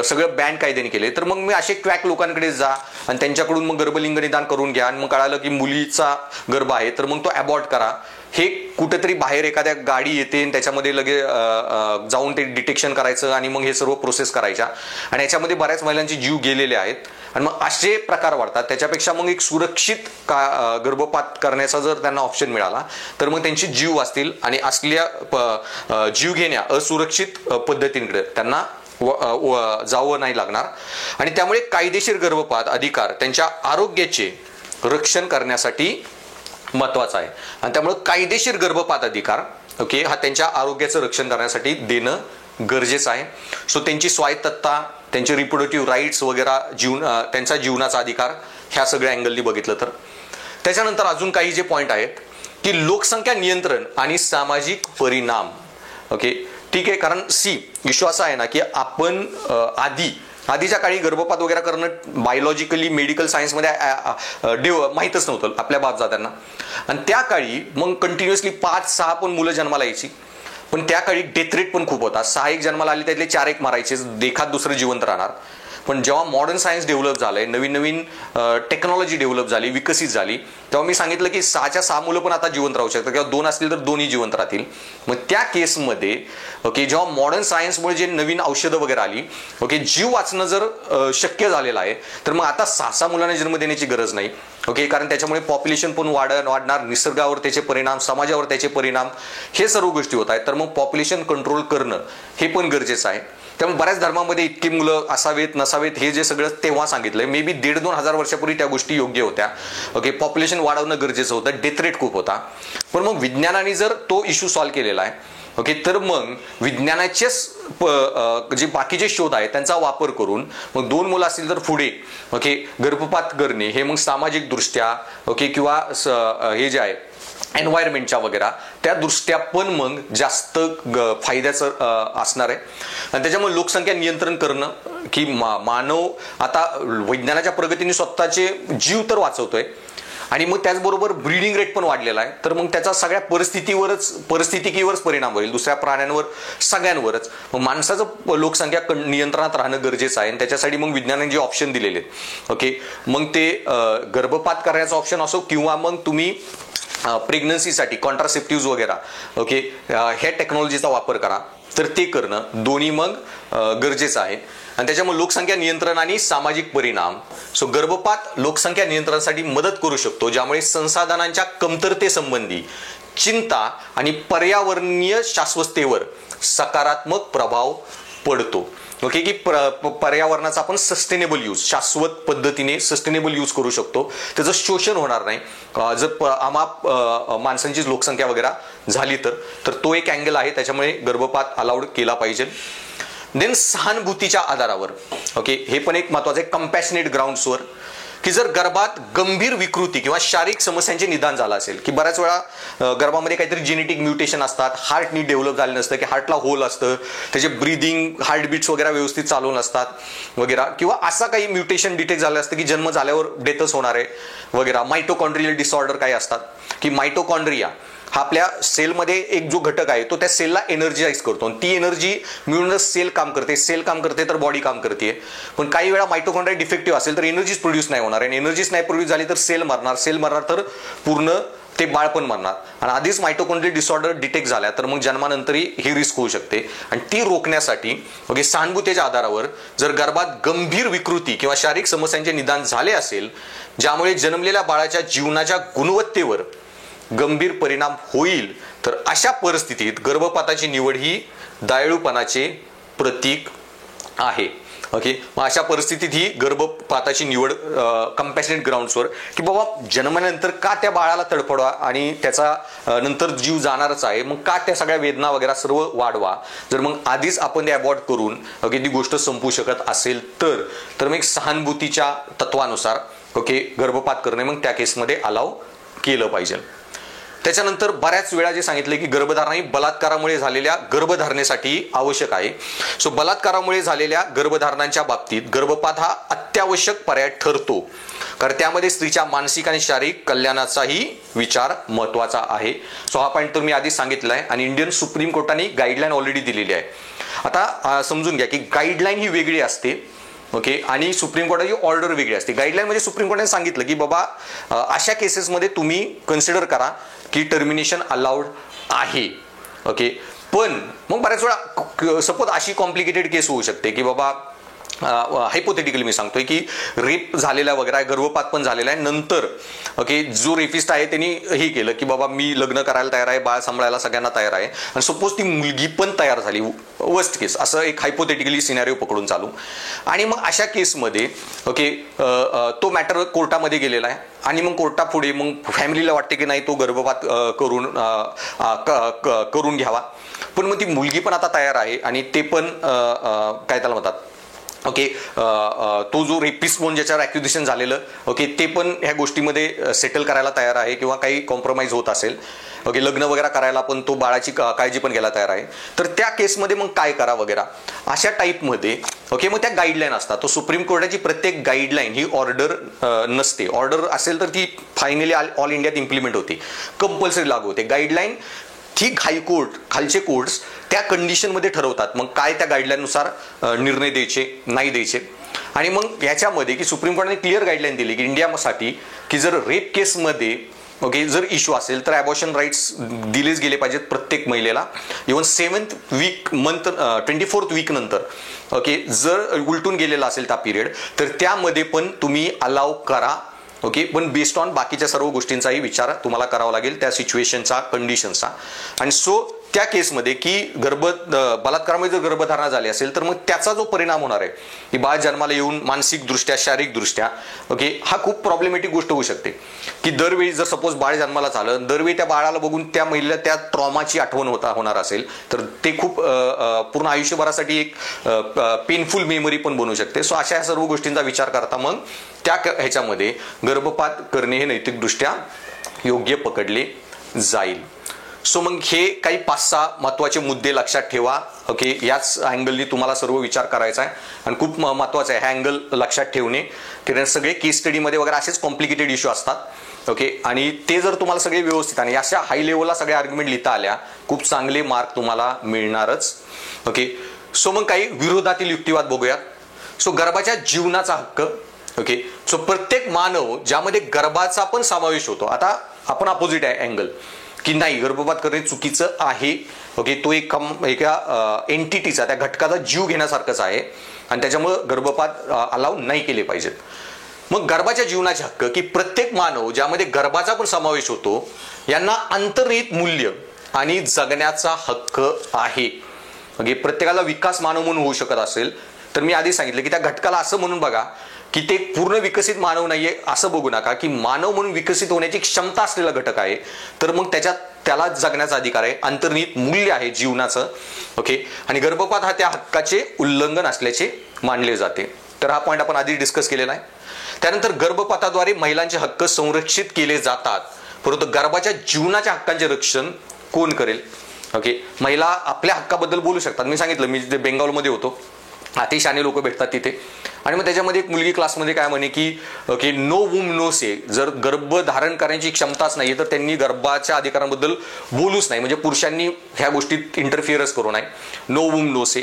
सगळं बॅन कायद्याने केले. तर मग मी असे क्वॅक लोकांकडे जा आणि त्यांच्याकडून मग गर्भलिंग निदान करून घ्या. आणि मग कळालं की मुलीचा गर्भ आहे तर मग तो अबॉर्ट करा. हे कुठेतरी बाहेर एखाद्या गाडी येते आणि त्याच्यामध्ये लगे जाऊन ते डिटेक्शन करायचं आणि मग हे सर्व प्रोसेस करायच्या. आणि याच्यामध्ये बऱ्याच महिलांचे जीव गेलेले आहेत. आणि मग असे प्रकार वाढतात. त्याच्यापेक्षा मग एक सुरक्षित गर्भपात करण्याचा जर त्यांना ऑप्शन मिळाला तर मग त्यांचे जीव वाचतील आणि असल्या जीव घेण्या असुरक्षित पद्धतींकडे त्यांना जावं नाही लागणार. आणि त्यामुळे कायदेशीर गर्भपात अधिकार त्यांच्या आरोग्याचे रक्षण करण्यासाठी महत्वाचा आहे. आणि त्यामुळे कायदेशीर गर्भपात अधिकार ओके हा त्यांच्या आरोग्याचं रक्षण करण्यासाठी देणं गरजेचं आहे. सो त्यांची स्वायत्तता, त्यांचे रिप्रोडक्टिव्ह राईट्स वगैरे त्यांचा जीवनाचा अधिकार ह्या सगळ्या अँगलनी बघितलं तर. त्याच्यानंतर अजून काही जे पॉईंट आहेत की लोकसंख्या नियंत्रण आणि सामाजिक परिणाम ओके ठीक आहे. कारण इश्यू असा आहे ना की आपण आधीच्या काळी गर्भपात वगैरे करणं बायोलॉजिकली मेडिकल सायन्समध्ये माहीतच नव्हतं आपल्या बापजात्यांना. आणि त्या काळी मग कंटिन्युअसली 5-6 पण मुलं जन्माला यायची. पण त्या काळी डेथ रेट पण खूप होता. 6 एक जन्माला आली त्यातले 4 एक मारायचे, एखाद दुसरं जिवंत राहणार. पण जेव्हा मॉडर्न सायन्स डेव्हलप झालंय, नवीन टेक्नॉलॉजी डेव्हलप झाली, विकसित झाली, तेव्हा मी सांगितलं की 6च्या 6 मुलं पण आता जिवंत राहू शकतात किंवा 2 असतील तर 2ही जिवंत राहतील. मग त्या केसमध्ये ओके जेव्हा मॉडर्न सायन्समुळे जे नवीन औषधं वगैरे आली ओके जीव वाचणं जर शक्य झालेलं आहे तर मग आता 6 मुलांना जन्म देण्याची गरज नाही ओके. कारण त्याच्यामुळे पॉप्युलेशन पण वाढणार, निसर्गावर त्याचे परिणाम, समाजावर त्याचे परिणाम, हे सर्व गोष्टी होत आहेत. तर मग पॉप्युलेशन कंट्रोल करणं हे पण गरजेचं आहे. त्यामुळे बऱ्याच धर्मामध्ये इतकी मुलं असावेत नसावेत हे जे सगळं तेव्हा सांगितलंय, मे बी 1,500-2,000 हजार वर्षापूर्वी त्या गोष्टी योग्य होत्या. ओके, पॉप्युलेशन वाढवणं गरजेचं होतं, डेथ रेट खूप होता. पण मग विज्ञानाने जर तो इश्यू सॉल्व्ह केलेला आहे, ओके, तर मग विज्ञानाचेच जे बाकीचे शोध आहेत त्यांचा वापर करून मग 2 मुलं असतील तर पुढे, ओके, गर्भपात करणे हे मग सामाजिक दृष्ट्या, ओके, किंवा हे जे आहे एन्व्हायरमेंटच्या वगैरे त्या दृष्ट्या पण मग जास्त फायद्याचं असणार आहे. आणि त्याच्यामुळे लोकसंख्या नियंत्रण करणं की मानव आता वैज्ञानाच्या प्रगतीने स्वतःचे जीव तर वाचवतोय आणि मग त्याचबरोबर ब्रीडिंग रेट पण वाढलेला आहे, तर मग त्याचा सगळ्या परिस्थितीवरच परिणाम होईल, दुसऱ्या प्राण्यांवर सगळ्यांवरच. मग माणसाचं लोकसंख्या नियंत्रणात राहणं गरजेचं आहे आणि त्याच्यासाठी मग विज्ञानाने जे ऑप्शन दिलेले आहेत, ओके, मग ते गर्भपात करण्याचा ऑप्शन असो किंवा मग तुम्ही प्रेग्नन्सीसाठी कॉन्ट्रासेप्टिव्ह वगैरे, ओके, ह्या टेक्नॉलॉजीचा वापर करा, तर ते करणं दोन्ही मग गरजेचं आहे. आणि त्याच्यामुळे लोकसंख्या नियंत्रण आणि सामाजिक परिणाम. सो गर्भपात लोकसंख्या नियंत्रणासाठी मदत करू शकतो, ज्यामुळे संसाधनांच्या कमतरतेसंबंधी चिंता आणि पर्यावरणीय शाश्वततेवर सकारात्मक प्रभाव पडतो. ओके, की पर्यावरणाचा आपण सस्टेनेबल यूज, शाश्वत पद्धतीने सस्टेनेबल यूज करू शकतो, त्याचं शोषण होणार नाही जर अमाप माणसांची लोकसंख्या वगैरे झाली तर तो एक अँगल आहे, त्याच्यामुळे गर्भपात अलाउड केला पाहिजे. देन सहानुभूतीच्या आधारावर, ओके, हे पण एक महत्वाचं आहे, कंपॅशनेट ग्राउंड्सवर, की जर गर्भात गंभीर विकृती किंवा शारीरिक समस्यांचे निदान झालं असेल, की बऱ्याच वेळा गर्भामध्ये काहीतरी जेनेटिक म्युटेशन असतात, हार्ट नीट डेव्हलप झालं नसतं, की हार्टला होल असतं, त्याचे ब्रीदिंग हार्टबीट्स वगैरे व्यवस्थित चालू नसतात वगैरे, किंवा असा काही म्युटेशन डिटेक्ट झालं असतं की जन्म झाल्यावर डेथच होणार आहे वगैरे. मायटोकॉन्ड्रियल डिसऑर्डर काही असतात, की मायटोकॉन्ड्रिया हा आपल्या सेलमध्ये एक जो घटक आहे तो त्या सेलला एनर्जाइज करतो आणि ती एनर्जी मिळूनच सेल काम करते तर बॉडी काम करते. पण काही वेळा मायटोकॉन्ड्रिया डिफेक्टिव्ह असेल तर एनर्जीच प्रोड्यूस नाही होणार आणि एनर्जीच नाही प्रोड्यूस झाली तर सेल मरणार तर पूर्ण ते बाळ पण मरणार. आणि आधीच मायटोकॉन्ड्रियल डिसऑर्डर डिटेक्ट झाल्या तर मग जन्मानंतरही ही रिस्क होऊ शकते. आणि ती रोखण्यासाठी ओके सहानुभूतीच्या आधारावर जर गर्भात गंभीर विकृती किंवा शारीरिक समस्यांचे निदान झाले असेल ज्यामुळे जन्मलेल्या बाळाच्या जीवनाच्या गुणवत्तेवर गंभीर परिणाम होईल, तर अशा परिस्थितीत गर्भपाताची निवड ही दयाळूपणाचे प्रतीक आहे. ओके, मग अशा परिस्थितीत ही गर्भपाताची निवड कंपॅशनेट ग्राउंड्सवर, की बाबा जन्मानंतर का त्या बाळाला तडफडवा आणि त्याचा नंतर जीव जाणारच आहे, मग का त्या सगळ्या वेदना वगैरे सर्व वाढवा, जर मग आधीच आपण ते अबॉर्ट करून ओके ती गोष्ट संपू शकत असेल तर मग सहानुभूतीच्या तत्वानुसार ओके गर्भपात करणे मग त्या केसमध्ये अलाव केलं पाहिजे. त्याच्यानंतर बऱ्याच वेळा जे सांगितले की गर्भधारणा ही बलात्कारामुळे झालेल्या गर्भधारणेसाठी आवश्यक आहे. सो बलात्कारामुळे झालेल्या गर्भधारणांच्या बाबतीत गर्भपात हा अत्यावश्यक पर्याय ठरतो, कारण त्यामध्ये स्त्रीच्या मानसिक आणि शारीरिक कल्याणाचाही विचार महत्वाचा आहे. सो हा पॉईंट तर मी आधीच सांगितला आहे आणि इंडियन सुप्रीम कोर्टाने गाईडलाईन ऑलरेडी दिलेली आहे. आता समजून घ्या की गाईडलाईन ही वेगळी असते ओके आणि सुप्रीम कोर्टाची ऑर्डर वेगळी असते. गाईडलाईन म्हणजे सुप्रीम कोर्टाने सांगितलं की बाबा अशा केसेसमध्ये तुम्ही कन्सिडर करा की टर्मिनेशन अलाउड आहे. ओके, पण मग बऱ्याच वेळा सपोज अशी कॉम्प्लिकेटेड केस होऊ शकते की बाबा हायपोथेटिकली मी सांगतोय की रेप झालेला वगैरे आहे, गर्भपात पण झालेला आहे, नंतर ओके जो रेपिस्ट आहे त्यांनी हे केलं की बाबा मी लग्न करायला तयार आहे, बाळ सांभाळायला सगळ्यांना तयार आहे, आणि सपोज ती मुलगी पण तयार झाली, वर्स्ट केस असं एक हायपोथेटिकली सिनॅरिओ पकडून चालू, आणि मग अशा केसमध्ये ओके तो मॅटर कोर्टामध्ये गेलेला आहे आणि मग कोर्टापुढे मग फॅमिलीला वाटते की नाही तो गर्भपात करून घ्यावा, पण मग ती मुलगी पण आता तयार आहे आणि ते पण काय त्याला म्हणतात ओके तो जो रेपिस्ट म्हणून ज्याच्यावर ॲक्युजेशन झालेलं ओके ते पण ह्या गोष्टीमध्ये सेटल करायला तयार आहे किंवा काही कॉम्प्रोमाइज होत असेल ओके लग्न वगैरे करायला पण तो बाळाची काळजी पण घ्यायला तयार आहे, तर त्या केसमध्ये मग काय करा वगैरे अशा टाईपमध्ये ओके मग त्या गाईडलाईन असतात. तो सुप्रीम कोर्टाची प्रत्येक गाईडलाईन ही ऑर्डर नसते, ऑर्डर असेल तर ती फायनली ऑल इंडियात इम्प्लिमेंट होते, कंपल्सरी लागू होते. गाईडलाईन ठीक हायकोर्ट खालचे कोर्ट्स त्या कंडिशनमध्ये ठरवतात मग काय त्या गाईडलाईननुसार निर्णय द्यायचे नाही द्यायचे. आणि मग याच्यामध्ये की सुप्रीम कोर्टाने क्लिअर गाईडलाईन दिली की इंडियासाठी की जर रेप केसमध्ये ओके जर इश्यू असेल तर ॲबॉर्शन राईट्स दिलेच गेले पाहिजेत प्रत्येक महिलेला, even 7th week month 24th week नंतर ओके जर उलटून गेलेला असेल त्या पिरियड तर त्यामध्ये पण तुम्ही अलाव करा ओके, पण बेस्ड ऑन बाकीच्या सर्व गोष्टींचाही विचार तुम्हाला करावा लागेल त्या सिच्युएशनचा कंडिशनचा. आणि सो त्या केसमध्ये की बलात्कारामुळे जर गर्भधारणा झाली असेल तर मग त्याचा जो परिणाम होणार आहे की बाळ जन्माला येऊन मानसिकदृष्ट्या शारीरिकदृष्ट्या ओके हा खूप प्रॉब्लेमॅटिक गोष्ट होऊ शकते की दरवेळी जर सपोज बाळ जन्माला झालं दरवेळी त्या बाळाला बघून त्या महिलेला त्या ट्रॉमाची आठवण होणार असेल तर ते खूप पूर्ण आयुष्यभरासाठी एक पेनफुल मेमरी पण बनू शकते. सो अशा सर्व गोष्टींचा विचार करता मग त्या ह्याच्यामध्ये गर्भपात करणे हे नैतिकदृष्ट्या योग्य पकडले जाईल. सो मग हे काही 5-6 महत्वाचे मुद्दे लक्षात ठेवा. ओके, याच अँगलनी तुम्हाला सर्व विचार करायचा आहे आणि खूप महत्वाचं आहे हा अँगल लक्षात ठेवणे, कारण सगळे केस स्टडीमध्ये वगैरे असेच कॉम्प्लिकेटेड इश्यू असतात. ओके, आणि ते जर तुम्हाला सगळे व्यवस्थित आणि अशा हाय लेवलला सगळे आर्ग्युमेंट लिहिता आल्या खूप चांगले मार्क तुम्हाला मिळणारच. ओके, सो मग काही विरोधातील युक्तिवाद बघूयात. सो गर्भाच्या जीवनाचा हक्क. ओके, सो प्रत्येक मानव ज्यामध्ये गर्भाचा पण समावेश होतो. आता आपण अपोजिट आहे अँगल की नाही गर्भपात करणे चुकीचं आहे. ओके, तो एका एंटिटीचा त्या घटकाचा जीव घेण्यासारखंच आहे आणि त्याच्यामुळं गर्भपात अलाव नाही केले पाहिजेत. मग गर्भाच्या जीवनाचे हक्क की प्रत्येक मानव ज्यामध्ये गर्भाचा पण समावेश होतो यांना अंतर्निहित मूल्य आणि जगण्याचा हक्क आहे. ओके, प्रत्येकाला विकास मानव म्हणून होऊ शकत असेल तर मी आधी सांगितलं की त्या घटकाला असं म्हणून बघा की ते पूर्ण विकसित मानव नाहीये असं बघू नका की मानव म्हणून विकसित होण्याची क्षमता असलेला घटक आहे तर मग त्याला जगण्याचा अधिकार आहे, अंतर्निहित मूल्य आहे जीवनाचं. ओके, आणि गर्भपात हा त्या हक्काचे उल्लंघन असल्याचे मानले जाते. तर हा पॉईंट आपण आधी डिस्कस केलेला आहे. त्यानंतर गर्भपाताद्वारे महिलांचे हक्क संरक्षित केले जातात, परंतु गर्भाच्या जीवनाच्या हक्कांचे रक्षण कोण करेल? ओके, महिला आपल्या हक्काबद्दल बोलू शकतात. मी सांगितलं मी जिथे बेंगॉलमध्ये होतो अतिशहाणे लोक भेटतात तिथे आणि मग त्याच्यामध्ये एक मुलगी क्लासमध्ये काय म्हणे की ओके नो वूम नो से, जर गर्भ धारण करण्याची क्षमताच नाही तर त्यांनी गर्भाच्या अधिकारांबद्दल बोलूच नाही, म्हणजे पुरुषांनी ह्या गोष्टीत इंटरफिअरन्स करू नये, नो वूम नो से.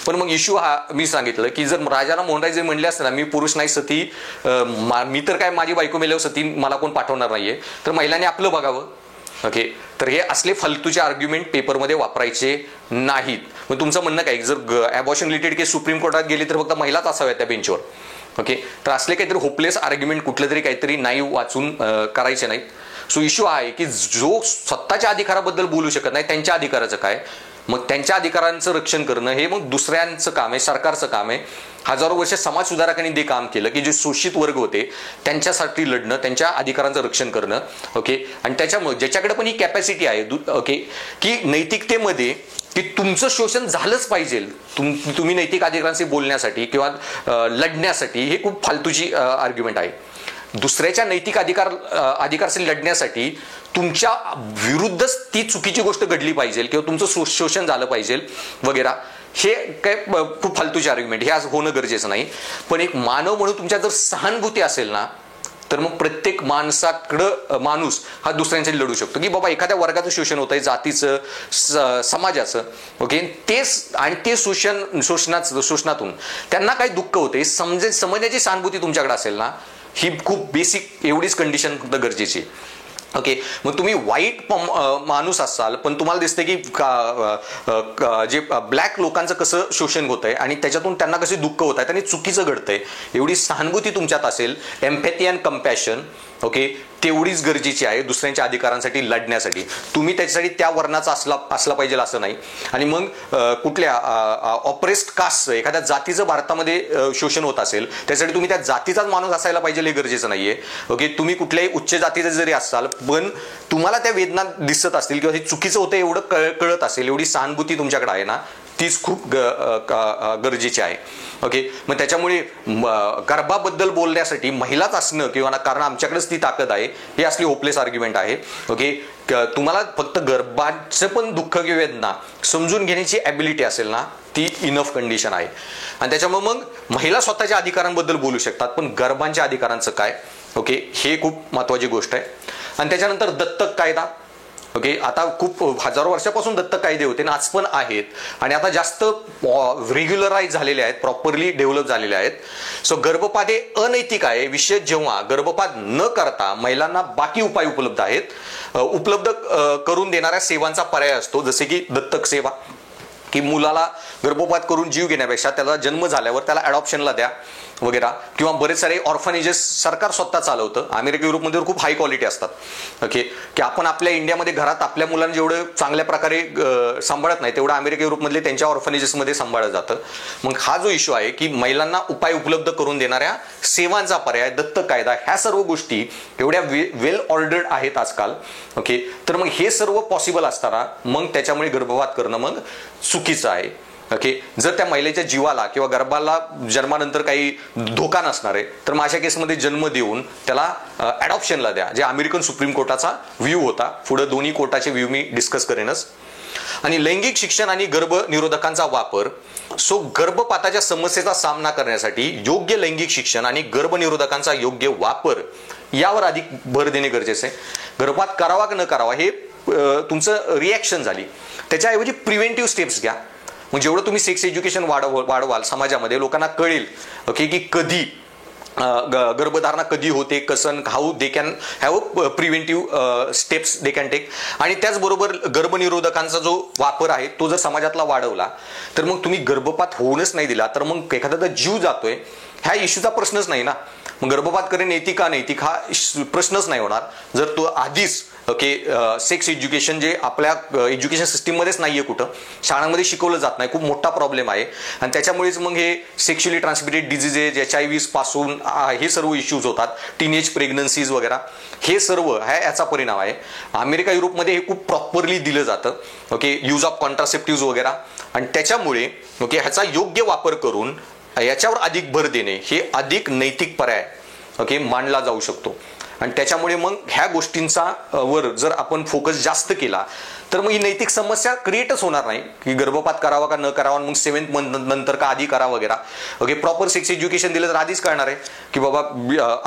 पण मग इश्यू हा मी सांगितलं की जर राजाला मोहनराय जे म्हणले असते ना मी पुरुष नाही सती, मी तर काय माझी बायको मेल्यावर सती मला कोण पाठवणार नाहीये, तर महिलांनी आपलं बघावं. ओके, तर हे असले फालतूचे आर्ग्युमेंट पेपरमध्ये वापरायचे नाहीत. मग तुमचं म्हणणं काय जर अबॉर्शन रिलेटेड केस सुप्रीम कोर्टात गेली तर फक्त महिलाच असाव्या त्या बेंचवर. ओके, तर असले काहीतरी होपलेस आर्ग्युमेंट कुठलं तरी काहीतरी नाही वाचून करायचे नाहीत. सो इश्यू हा आहे की जो स्वतःच्या अधिकाराबद्दल बोलू शकत नाही त्यांच्या अधिकाराचं काय, मग त्यांच्या अधिकारांचं रक्षण करणं हे मग दुसऱ्यांचं काम आहे, सरकारचं काम आहे. हजारो वर्ष समाज सुधारकांनी ते काम केलं की जे शोषित वर्ग होते त्यांच्यासाठी लढणं, त्यांच्या अधिकारांचं रक्षण करणं. ओके, आणि त्याच्यामुळे ज्याच्याकडे पण ही कॅपॅसिटी आहे ओके की नैतिकतेमध्ये की तुमचं शोषण झालंच पाहिजे, तुम्ही नैतिक अधिकारांशी बोलण्यासाठी किंवा लढण्यासाठी, हे खूप फालतूची आर्ग्युमेंट आहे. दुसऱ्याच्या नैतिक अधिकारशी लढण्यासाठी तुमच्या विरुद्धच ती चुकीची गोष्ट घडली पाहिजे किंवा तुमचं शोषण झालं पाहिजे वगैरे, हे काय खूप फालतूचे आर्ग्युमेंट, हे आज होणं गरजेचं नाही. पण एक मानव म्हणून तुमच्या जर सहानुभूती असेल ना तर मग प्रत्येक माणूस हा दुसऱ्यांसाठी लढू शकतो की बाबा एखाद्या वर्गाचं शोषण होत आहे, जातीचं, समाजाचं. ओके, ते शोषणातून त्यांना काही दुःख होते समजण्याची सहानुभूती तुमच्याकडे असेल ना, ही खूप बेसिक एवढीच कंडिशन फक्त गरजेची. ओके, मग तुम्ही वाईट माणूस असाल पण तुम्हाला दिसते की जे ब्लॅक लोकांचं कसं शोषण होत आहे आणि त्याच्यातून त्यांना कसे दुःख होत आहेत आणि चुकीचं घडतंय, एवढी सहानुभूती तुमच्यात असेल, एम्पॅथी अँड कंपॅशन, ओके, तेवढीच गरजेची आहे दुसऱ्यांच्या अधिकारांसाठी लढण्यासाठी. तुम्ही त्याच्यासाठी त्या वर्णाचा असला पाहिजे असं नाही. आणि मग कुठल्या ऑपरेस्ड कास्ट एखाद्या जातीचं भारतामध्ये शोषण होत असेल त्यासाठी तुम्ही त्या जातीचाच माणूस असायला पाहिजे हे गरजेचं नाहीये. ओके, तुम्ही कुठल्याही उच्च जातीचे जरी असाल पण तुम्हाला त्या वेदना दिसत असतील किंवा हे चुकीचं होतं एवढं कळत असेल, एवढी सहानुभूती तुमच्याकडे आहे ना, तीच खूप गरजेची आहे. ओके, मग त्याच्यामुळे गर्भाबद्दल बोलण्यासाठी महिलाच असणं किंवा कारण आमच्याकडेच ती ताकद आहे, हे असली होपलेस आर्ग्युमेंट आहे. ओके, तुम्हाला फक्त गर्भाचं पण दुःख किंवा वेदना समजून घेण्याची ॲबिलिटी असेल ना, ती इनफ कंडिशन आहे. आणि त्याच्यामुळे मग महिला स्वतःच्या अधिकारांबद्दल बोलू शकतात, पण गर्भांच्या अधिकारांचं काय, ओके, हे खूप महत्वाची गोष्ट आहे. आणि त्याच्यानंतर दत्तक कायदा. ओके, आता खूप हजारो वर्षापासून दत्तक कायदे होते आणि आज पण आहेत आणि आता जास्त रेग्युलराईज झालेले आहेत, प्रॉपरली डेव्हलप झालेले आहेत. सो गर्भपात हे अनैतिक आहे विशेष जेव्हा गर्भपात न करता महिलांना बाकी उपाय उपलब्ध आहेत, उपलब्ध करून देणाऱ्या सेवांचा पर्याय असतो, जसे की दत्तक सेवा. की मुलाला गर्भपात करून जीव घेण्यापेक्षा त्याला जन्म झाल्यावर त्याला अडॉप्शनला द्या वगैरे, किंवा बरेच सारे ऑर्फनेजेस सरकार स्वतः चालवतं. अमेरिका युरोपमध्ये खूप हाय क्वालिटी असतात. ओके, की आपण आपल्या इंडियामध्ये घरात आपल्या मुलांना जेवढं चांगल्या प्रकारे सांभाळत नाही तेवढं अमेरिका युरोपमधले त्यांच्या ऑर्फनेजेसमध्ये सांभाळलं जातं. मग हा जो इश्यू आहे की महिलांना उपाय उपलब्ध करून देणाऱ्या सेवांचा पर्याय, दत्तक कायदा, ह्या सर्व गोष्टी एवढ्या वेल ऑर्डर्ड आहेत आजकाल. ओके, तर मग हे सर्व पॉसिबल असताना मग त्याच्यामुळे गर्भपात करणं मग चुकीचं आहे. ओके, जर त्या महिलेच्या जीवाला किंवा गर्भाला जन्मानंतर काही धोका नसणार आहे तर मग अशा केसमध्ये जन्म देऊन त्याला अडॉप्शनला द्या, जे अमेरिकन सुप्रीम कोर्टाचा व्ह्यू होता. पुढे दोन्ही कोर्टाचे व्ह्यू मी डिस्कस करेनच. आणि लैंगिक शिक्षण आणि गर्भनिरोधकांचा वापर. सो गर्भपाताच्या समस्येचा सामना करण्यासाठी योग्य लैंगिक शिक्षण आणि गर्भनिरोधकांचा योग्य वापर यावर अधिक भर देणे गरजेचे आहे. गर्भपात करावा की न करावा हे तुमचं रिॲक्शन झाली, त्याच्याऐवजी प्रिव्हेंटिव्ह स्टेप्स घ्या. मग जेवढं तुम्ही सेक्स एज्युकेशन वाढवाल समाजामध्ये, लोकांना कळेल ओके की कधी गर्भधारणा कधी होते, कसं, how they can have preventive steps they can take. आणि त्याचबरोबर गर्भनिरोधकांचा जो वापर आहे तो जर समाजातला वाढवला तर मग तुम्ही गर्भपात होऊनच नाही दिला तर मग एखाद्याचा जीव जातोय ह्या इश्यूचा प्रश्नच नाही ना. मग गर्भपात करणे नैतिक का नैतिक हा प्रश्नच नाही होणार जर तो आधीच ओके सेक्स एज्युकेशन जे आपल्या एज्युकेशन सिस्टीममध्येच नाहीये, कुठं शाळांमध्ये शिकवलं जात नाही, खूप मोठा प्रॉब्लेम आहे. आणि त्याच्यामुळेच मग हे सेक्शुअली ट्रान्समिटेड डिझिजेस, HIV पासून हे सर्व इश्यूज होतात, टीनेज प्रेग्नन्सीज वगैरे, हे सर्व याचा परिणाम आहे. अमेरिका युरोपमध्ये हे खूप प्रॉपरली दिलं जातं. ओके, यूज ऑफ कॉन्ट्रासेप्टिव्ह वगैरे, आणि त्याच्यामुळे ओके ह्याचा योग्य वापर करून याच्यावर अधिक भर देणे हे अधिक नैतिक पर्याय ओके मानला जाऊ शकतो. आणि त्याच्यामुळे मग ह्या गोष्टींचा वर जर आपण फोकस जास्त केला तर मग ही नैतिक समस्या क्रिएटच होणार नाही की गर्भपात करावा का न करावा, मग 7th मंथ नंतर का आधी करा वगैरे. ओके, प्रॉपर सेक्स एज्युकेशन दिलं तर आधीच कळणार आहे की बाबा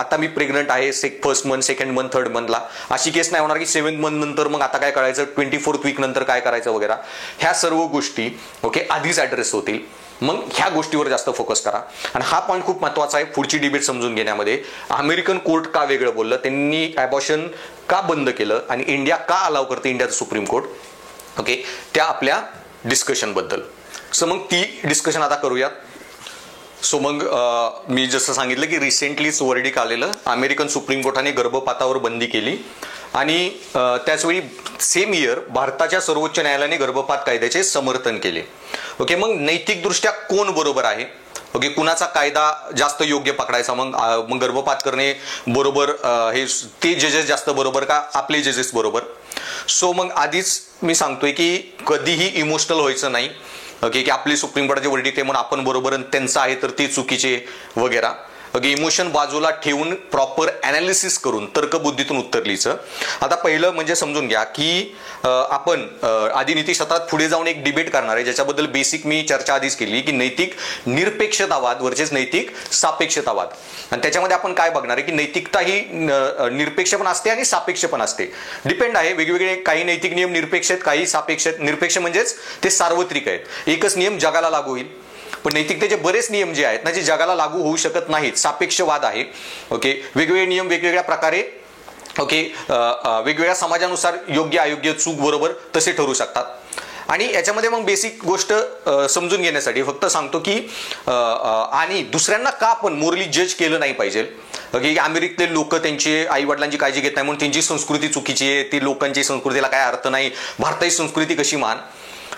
आता मी प्रेग्नंट आहे first month, second month, third मंथला. अशी केस नाही होणार की 7th मंथ नंतर मग आता काय करायचं, 24th वीक नंतर काय करायचं वगैरे. ह्या सर्व गोष्टी ओके आधीच ऍड्रेस होतील. मग ह्या गोष्टीवर जास्त फोकस करा. आणि हा पॉईंट खूप महत्वाचा आहे पुढची डिबेट समजून घेण्यामध्ये. अमेरिकन कोर्ट का वेगळं बोललं, त्यांनी ॲबॉर्शन का बंद केलं आणि इंडिया का अलाव करते, इंडियाचं सुप्रीम कोर्ट, ओके, त्या आपल्या डिस्कशन बद्दल. सो मग ती डिस्कशन आता करूया. सो मग मी जसं सांगितलं की रिसेंटलीच वर्डिक आलेलं, अमेरिकन सुप्रीम कोर्टाने गर्भपातावर बंदी केली. आणि त्याचवेळी सेम इयर भारताच्या सर्वोच्च न्यायालयाने गर्भपात कायद्याचे समर्थन केले. ओके, मग नैतिकदृष्ट्या कोण बरोबर आहे, ओके, कुणाचा कायदा जास्त योग्य पकडायचा, मग गर्भपात करणे बरोबर हे ते जजेस जास्त बरोबर का आपले जजेस बरोबर. सो मग आधीच मी सांगतोय की कधीही इमोशनल व्हायचं नाही. ओके, की आपली सुप्रीम कोर्टाचे वर्डिक्ट आहे म्हणून आपण बरोबर आणि त्यांचं आहे तर ते चुकीचे वगैरे. ओके, इमोशन बाजूला ठेवून प्रॉपर ॲनालिसिस करून तर्कबुद्धीतून उत्तर लिहायचं. आता पहिलं म्हणजे समजून घ्या की आपण आधी नीतिशास्त्रात पुढे जाऊन एक डिबेट करणार आहे ज्याच्याबद्दल बेसिक मी चर्चा आधीच केली की नैतिक निरपेक्षतावाद वर्सेस नैतिक सापेक्षतावाद. आणि त्याच्यामध्ये आपण काय बघणार आहे की नैतिकता ही निरपेक्ष पण असते आणि सापेक्ष पण असते. डिपेंड आहे, वेगवेगळे काही नैतिक नियम निरपेक्ष आहेत, काही सापेक्ष आहेत. निरपेक्ष म्हणजेच ते सार्वत्रिक आहेत, एकच नियम जगाला लागू होईल. पण नैतिकतेचे बरेच नियम जे आहेत ना जे जगाला लागू होऊ शकत नाहीत, सापेक्षवाद आहे. ओके, वेगवेगळे नियम वेगवेगळ्या प्रकारे ओके वेगवेगळ्या समाजानुसार योग्य अयोग्य चूक बरोबर तसे ठरू शकतात. आणि याच्यामध्ये मग बेसिक गोष्ट समजून घेण्यासाठी फक्त सांगतो की आणि दुसऱ्यांना का आपण मोरली जज केलं नाही पाहिजे. ओके, अमेरिकेतले लोक त्यांचे आई वडिलांची काळजी घेत नाही म्हणून त्यांची संस्कृती चुकीची आहे, ती लोकांची संस्कृतीला काय अर्थ नाही, भारताची संस्कृती कशी मान.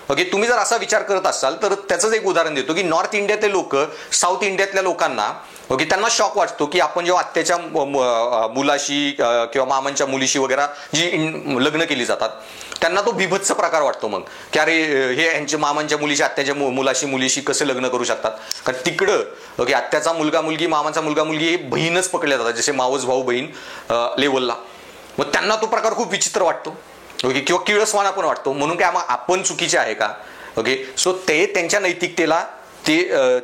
ओके, तुम्ही जर असा विचार करत असाल तर त्याचंच एक उदाहरण देतो की नॉर्थ इंडियातले लोक साऊथ इंडियातल्या लोकांना ओके त्यांना शॉक वाटतो की आपण जेव्हा आत्याच्या मुलाशी किंवा मामांच्या मुलीशी वगैरे जी लग्न केली जातात त्यांना तो बिभत्स प्रकार वाटतो. मग की अरे हे यांच्या मामांच्या मुलीशी आत्याच्या मुलीशी कसे लग्न करू शकतात. कारण तिकडं ओके आत्याचा मुलगा मुलगी, मामाचा मुलगा मुलगी हे बहीणच पकडल्या जातात, जसे मावस भाऊ बहीण लेवलला. मग त्यांना तो प्रकार खूप विचित्र वाटतो ओके, किंवा किळसवाना पण वाटतो. म्हणून काय मग आपण चुकीचे आहे का. ओके, सो ते त्यांच्या नैतिकतेला ते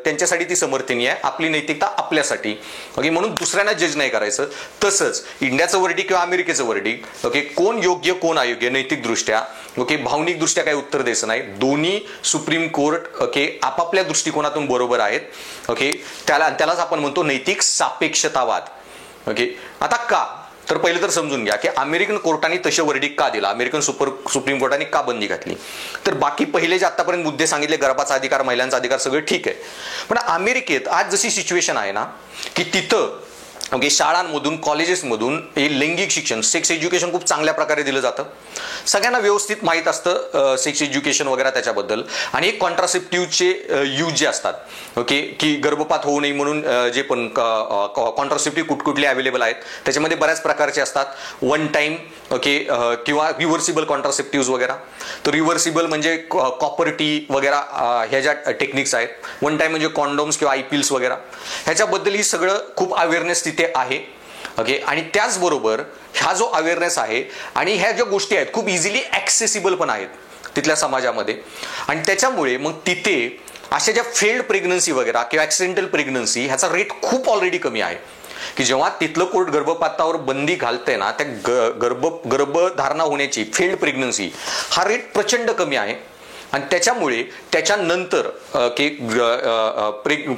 त्यांच्यासाठी ती समर्थनीय आहे, आपली नैतिकता आपल्यासाठी. ओके, म्हणून दुसऱ्यांना जज नाही करायचं. तसंच इंडियाचं वर्डिक किंवा अमेरिकेचं वर्डिक ओके कोण योग्य कोण अयोग्य नैतिकदृष्ट्या ओके भावनिकदृष्ट्या काही उत्तर द्यायचं नाही. दोन्ही सुप्रीम कोर्ट ओके आपापल्या दृष्टिकोनातून बरोबर आहेत. ओके, त्यालाच आपण म्हणतो नैतिक सापेक्षतावाद. ओके, आता का तर पहिलं तर समजून घ्या की अमेरिकन कोर्टाने तसे वर्डिक का दिला, अमेरिकन सुप्रीम कोर्टाने का बंदी घातली. तर बाकी पहिले जे आतापर्यंत मुद्दे सांगितले, गर्भाचा अधिकार, महिलांचा अधिकार, सगळं ठीक आहे. पण अमेरिकेत आज जशी सिच्युएशन आहे ना की तिथं ओके शाळांमधून कॉलेजेसमधून हे लैंगिक शिक्षण, सेक्स एज्युकेशन खूप चांगल्या प्रकारे दिलं जातं. सगळ्यांना व्यवस्थित माहीत असतं सेक्स एज्युकेशन वगैरे त्याच्याबद्दल. आणि कॉन्ट्रासेप्टिव्हचे यूज जे असतात ओके की गर्भपात होऊ नये म्हणून जे पण कॉन्ट्रासेप्टिव्ह कुठकुठले अवेलेबल आहेत त्याच्यामध्ये बऱ्याच प्रकारचे असतात. वन टाईम ओके किंवा रिव्हर्सिबल कॉन्ट्रासेप्टिव्ह वगैरे. तर रिव्हर्सिबल म्हणजे कॉपर टी वगैरे ह्या ज्या टेक्निक्स आहेत. वन टाईम म्हणजे कॉन्डोम्स किंवा आयपिल्स वगैरे. ह्याच्याबद्दल ही सगळं खूप अवेअरनेस तिथे आहे ओके. आणि त्याचबरोबर हा जो अवेअरनेस आहे आणि ह्या ज्या गोष्टी आहेत खूप इझिली ॲक्सेसिबल पण आहेत तिथल्या समाजामध्ये. आणि त्याच्यामुळे मग तिथे अशा ज्या फेल्ड प्रेग्नन्सी वगैरे किंवा ॲक्सिडेंटल प्रेग्नन्सी ह्याचा रेट खूप ऑलरेडी कमी आहे. की जेव्हा तिथलं कोर्ट गर्भपातावर बंदी घालते ना त्या गर्भधारणा होण्याची फेल्ड प्रेग्नन्सी हा रेट प्रचंड कमी आहे. आणि त्याच्यामुळे त्याच्यानंतर की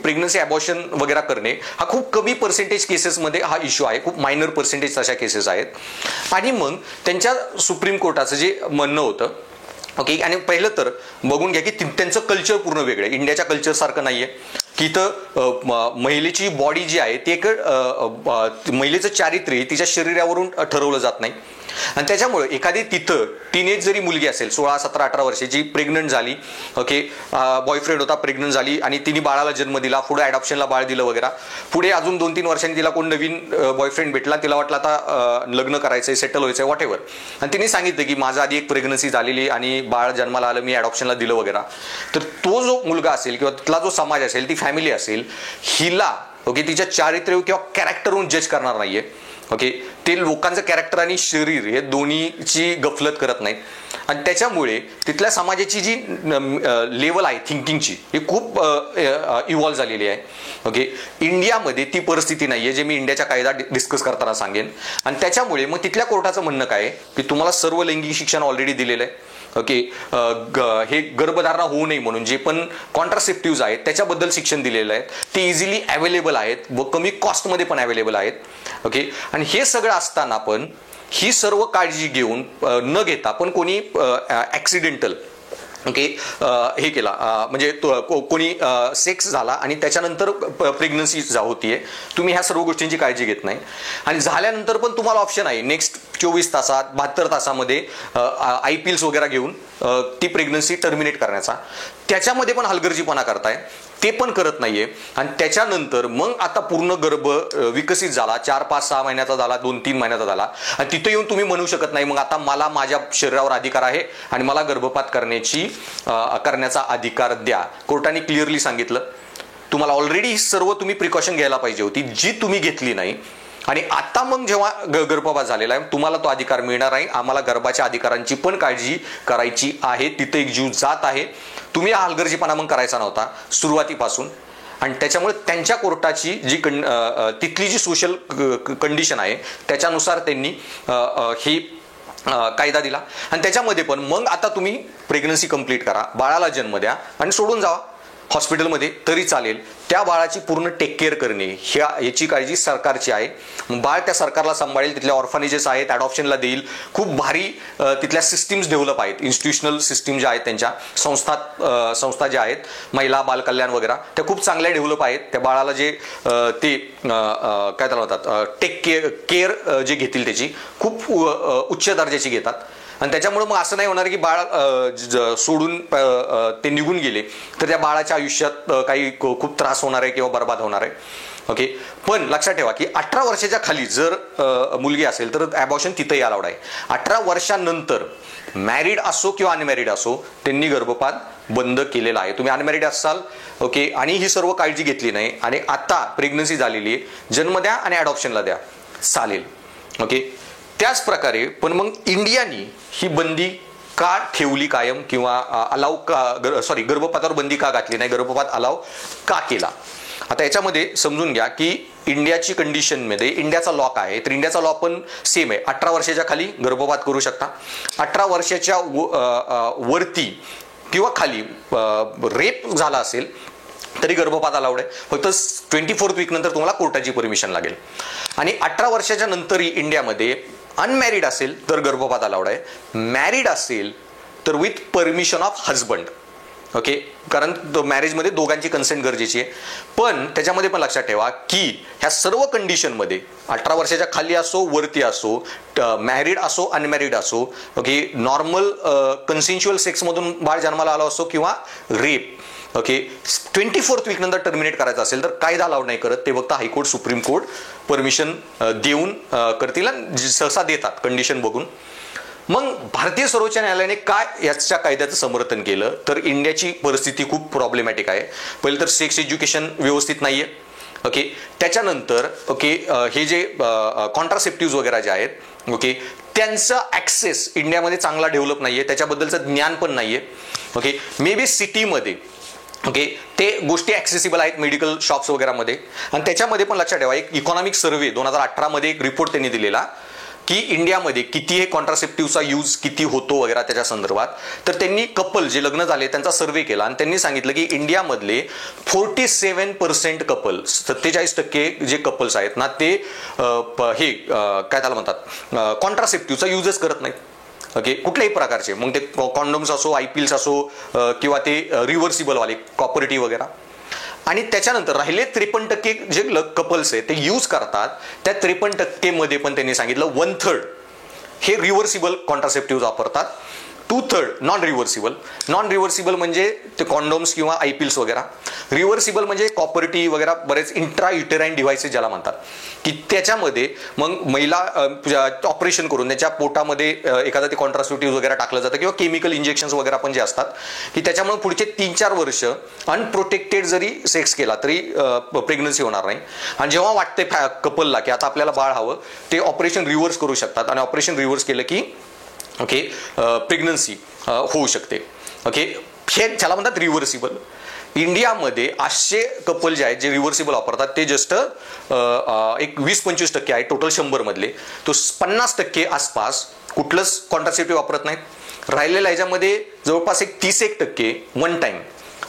प्रेग्नन्सी ॲबॉर्शन वगैरे करणे हा खूप कमी पर्सेंटेज केसेसमध्ये हा इश्यू आहे. खूप मायनर पर्सेंटेज अशा केसेस आहेत. आणि मग त्यांच्या सुप्रीम कोर्टाचं जे म्हणणं होतं ओके. आणि पहिलं तर बघून घ्या की त्यांचं कल्चर पूर्ण वेगळं आहे, इंडियाच्या कल्चरसारखं नाही आहे. की इथं महिलेची बॉडी जी आहे ती एक महिलेचं चारित्र्य तिच्या शरीरावरून ठरवलं जात नाही. आणि त्याच्यामुळे एखादी तिथं टीनेज जरी मुलगी असेल 16, 17, 18 वर्षाची प्रेग्नंट झाली ओके, बॉयफ्रेंड होता, प्रेग्नंट झाली आणि तिने बाळाला जन्म दिला, पुढे ॲडॉप्शनला बाळ दिलं वगैरे. पुढे अजून 2-3 वर्षांनी तिला कोण नवीन बॉयफ्रेंड भेटला, तिला वाटलं आता लग्न करायचंय, सेटल व्हायचंय, वॉट एव्हर. आणि तिने सांगितलं की माझं आधी एक प्रेग्नन्सी झालेली आणि बाळ जन्माला आलं, मी ॲडॉप्शनला दिलं वगैरे. तर तो जो मुलगा असेल किंवा तिथला जो समाज असेल, ती फॅमिली असेल, हिला ओके तिच्या चारित्र्य किंवा कॅरेक्टरवरून जज करणार नाहीये ओके. ते लोकांचं कॅरेक्टर आणि शरीर हे दोन्हीची गफलत करत नाहीत. आणि त्याच्यामुळे तिथल्या समाजाची जी लेवल आहे थिंकिंगची ही खूप इव्हॉल्व्ह झालेली आहे ओके. इंडियामध्ये ती परिस्थिती नाही आहे, जे मी इंडियाच्या कायदा डिस्कस करताना सांगेन. आणि त्याच्यामुळे मग तिथल्या कोर्टाचं म्हणणं काय आहे की तुम्हाला सर्व लैंगिक शिक्षण ऑलरेडी दिलेलं आहे ओके. हे गर्भधारणा होऊ नये म्हणून जे पण कॉन्ट्रासेप्टिव्ज आहेत त्याच्याबद्दल शिक्षण दिलेलं आहे, ते इझिली अवेलेबल आहेत व कमी कॉस्टमध्ये पण अवेलेबल आहेत ओके. आणि हे सगळं असताना पण ही सर्व काळजी घेऊन न घेता पण कोणी ॲक्सिडेंटल ओके हे केला म्हणजे कोणी सेक्स झाला आणि त्याच्यानंतर प्रेग्नन्सी होतीये, तुम्ही ह्या सर्व गोष्टींची काळजी घेत नाही. आणि झाल्यानंतर पण तुम्हाला ऑप्शन आहे नेक्स्ट 24 तासात 72 तासामध्ये आयपिल्स वगैरे घेऊन ती प्रेग्नन्सी टर्मिनेट करण्याचा. त्याच्यामध्ये पण हलगर्जीपणा करताय, ते पण करत नाहीये. आणि त्याच्यानंतर मग आता पूर्ण गर्भ विकसित झाला, 4, 5, 6 महिन्याचा झाला, 2, 3 महिन्याचा झाला आणि तिथे येऊन तुम्ही म्हणू शकत नाही मग आता मला माझ्या शरीरावर अधिकार आहे आणि मला गर्भपात करण्याचा अधिकार द्या. कोर्टाने क्लिअरली सांगितलं तुम्हाला ऑलरेडी सर्व तुम्ही प्रिकॉशन घ्यायला पाहिजे होती, जी तुम्ही घेतली नाही. आणि आता मग जेव्हा गर्भपात झालेला आहे तुम्हाला तो अधिकार मिळणार आहे. आम्हाला गर्भाच्या अधिकारांची पण काळजी करायची आहे. तिथे एक जीव जात आहे, तुम्ही हा हलगर्जीपणा मग करायचा नव्हता सुरुवातीपासून. आणि त्याच्यामुळे त्यांच्या कोर्टाची जी तिथली जी सोशल कंडिशन आहे त्याच्यानुसार त्यांनी ही कायदा दिला. आणि त्याच्यामध्ये पण मग आता तुम्ही प्रेग्नन्सी कंप्लीट करा, बाळाला जन्म द्या आणि सोडून जावा हॉस्पिटलमध्ये तरी चालेल. त्या बाळाची पूर्ण टेक केअर करणे याची काळजी सरकारची आहे. बाळ त्या सरकारला सांभाळेल, तिथल्या ऑर्फनेजेस आहेत, ॲडॉप्शनला देईल. खूप भारी तिथल्या सिस्टीम्स डेव्हलप आहेत, इन्स्टिट्युशनल सिस्टीम ज्या आहेत त्यांच्या संस्था ज्या आहेत महिला बालकल्याण वगैरे त्या खूप चांगल्या डेव्हलप आहेत. त्या बाळाला जे ते काय त्याला म्हणतात टेक केअर जे घेतील त्याची खूप उच्च दर्जाची घेतात. आणि त्याच्यामुळे मग असं नाही होणार की बाळ सोडून ते निघून गेले तर त्या बाळाच्या आयुष्यात काही खूप त्रास होणार आहे किंवा बर्बाद होणार आहे ओके. पण लक्षात ठेवा की 18 वर्षाच्या खाली जर मुलगी असेल तर ॲबॉर्शन तिथंही अलाउड आहे. 18 वर्षांनंतर मॅरिड असो किंवा अनमॅरिड असो त्यांनी गर्भपात बंद केलेला आहे. तुम्ही अनमॅरिड असाल ओके आणि ही सर्व काळजी घेतली नाही आणि आता प्रेग्नन्सी झालेली आहे, जन्म द्या आणि ॲडॉप्शनला द्या चालेल ओके. त्याच प्रकारे पण मग इंडियानी ही बंदी का ठेवली कायम किंवा अलाव का गर्भपातावर बंदी का घातली नाही, गर्भपात अलाव का केला. आता याच्यामध्ये समजून घ्या की इंडियाची कंडिशनमध्ये इंडियाचा लॉ काय आहे तर इंडियाचा लॉ पण सेम आहे. 18 वर्षाच्या खाली गर्भपात करू शकता, 18 वर्षाच्या वरती किंवा खाली रेप झाला असेल तरी गर्भपात अलाउड आहे. फक्त 24th वीक नंतर तुम्हाला कोर्टाची परमिशन लागेल. आणि 18 वर्षाच्या नंतरही इंडियामध्ये अनमॅरिड असेल तर गर्भपात अलाउड आहे. मॅरिड असेल तर with permission of husband. Okay, कारण मॅरेजमध्ये दोघांची कन्सेंट गरजेची आहे. पण त्याच्यामध्ये पण लक्षात ठेवा की ह्या सर्व कंडिशनमध्ये 18 वर्षाच्या खाली असो वरती असो, मॅरिड असो अनमॅरिड असो, ओके, नॉर्मल कन्सेन्च्युअल सेक्समधून बाळ जन्माला आला असो किंवा रेप, ओके, 24th वीक नंतर टर्मिनेट करायचं असेल तर कायदा अलाउड नाही करत. ते फक्त हायकोर्ट सुप्रीम कोर्ट परमिशन देऊन करतील आणि सहसा देतात कंडिशन बघून. मग भारतीय सर्वोच्च न्यायालयाने काय याच्या कायद्याचं समर्थन केलं तर इंडियाची परिस्थिती खूप प्रॉब्लेमॅटिक आहे. पहिलं तर सेक्स एज्युकेशन व्यवस्थित नाहीये. ओके, त्याच्यानंतर ओके हे जे कॉन्ट्रासेप्टिव्ह वगैरे जे आहेत, ओके, त्यांचा ऍक्सेस इंडियामध्ये चांगला डेव्हलप नाहीये, त्याच्याबद्दलचं ज्ञान पण नाहीये. ओके, मे बी सिटीमध्ये ओके ते गोष्टी ऍक्सेसिबल आहेत मेडिकल शॉप्स वगैरेमध्ये. आणि त्याच्यामध्ये पण लक्षात ठेवा, एक इकॉनॉमिक सर्व्हे 2018 मध्ये एक रिपोर्ट त्यांनी दिलेला की इंडियामध्ये किती हे कॉन्ट्रासेप्टिव्हचा यूज किती होतो वगैरे त्याच्या संदर्भात. तर त्यांनी कपल जे लग्न झाले त्यांचा सर्व्हे केला आणि त्यांनी सांगितलं की इंडियामधले 47% कपल, 47% जे कपल्स आहेत ना ते हे काय त्याला म्हणतात कॉन्ट्रासेप्टिव्हचा यूजच करत नाहीत. ओके, कुठल्याही प्रकारचे, मग ते कॉन्डोम्स असो, आयपील्स असो किंवा ते रिव्हर्सिबल वाले कॉपरेटिव वगैरे. आणि त्याच्यानंतर राहिले 53% जे कपल्स आहेत ते यूज करतात, त्या 53% मध्ये पण त्यांनी सांगितलं 1/3 हे रिव्हर्सिबल कॉन्ट्रासेप्टिव्ह वापरतात, 2/3 नॉन रिव्हर्सिबल. नॉन रिव्हर्सिबल म्हणजे ते कॉन्डोम्स किंवा आयपील्स वगैरे. रिव्हर्सिबल म्हणजे कॉपरेटिव्ह वगैरे बरेच इंट्रा युटेराईन डिव्हाइसेस ज्याला म्हणतात, की त्याच्यामध्ये मग महिला ऑपरेशन करून त्याच्या पोटामध्ये एखादा ते कॉन्ट्रासेप्टिव्ह वगैरे टाकलं जातं किंवा केमिकल इंजेक्शन्स वगैरे पण जे असतात की त्याच्यामुळे पुढचे 3-4 वर्ष अनप्रोटेक्टेड जरी सेक्स केला तरी प्रेग्नन्सी होणार नाही. आणि जेव्हा वाटते कपलला की आता आपल्याला बाळ हवं, ते ऑपरेशन रिव्हर्स करू शकतात आणि ऑपरेशन रिव्हर्स केलं की ओके प्रेग्नन्सी होऊ शकते. ओके, हे त्याला म्हणतात रिव्हर्सिबल. इंडियामध्ये 800 कपल जे आहेत जे रिव्हर्सिबल वापरतात ते जस्ट एक 20-25% आहे टोटल 100 मधले. तो 50% आसपास कुठलंच कॉन्ट्रासेप्टिव्ह वापरत नाहीत. राहिलेल्या ह्याच्यामध्ये जवळपास एक 31% वन टाइम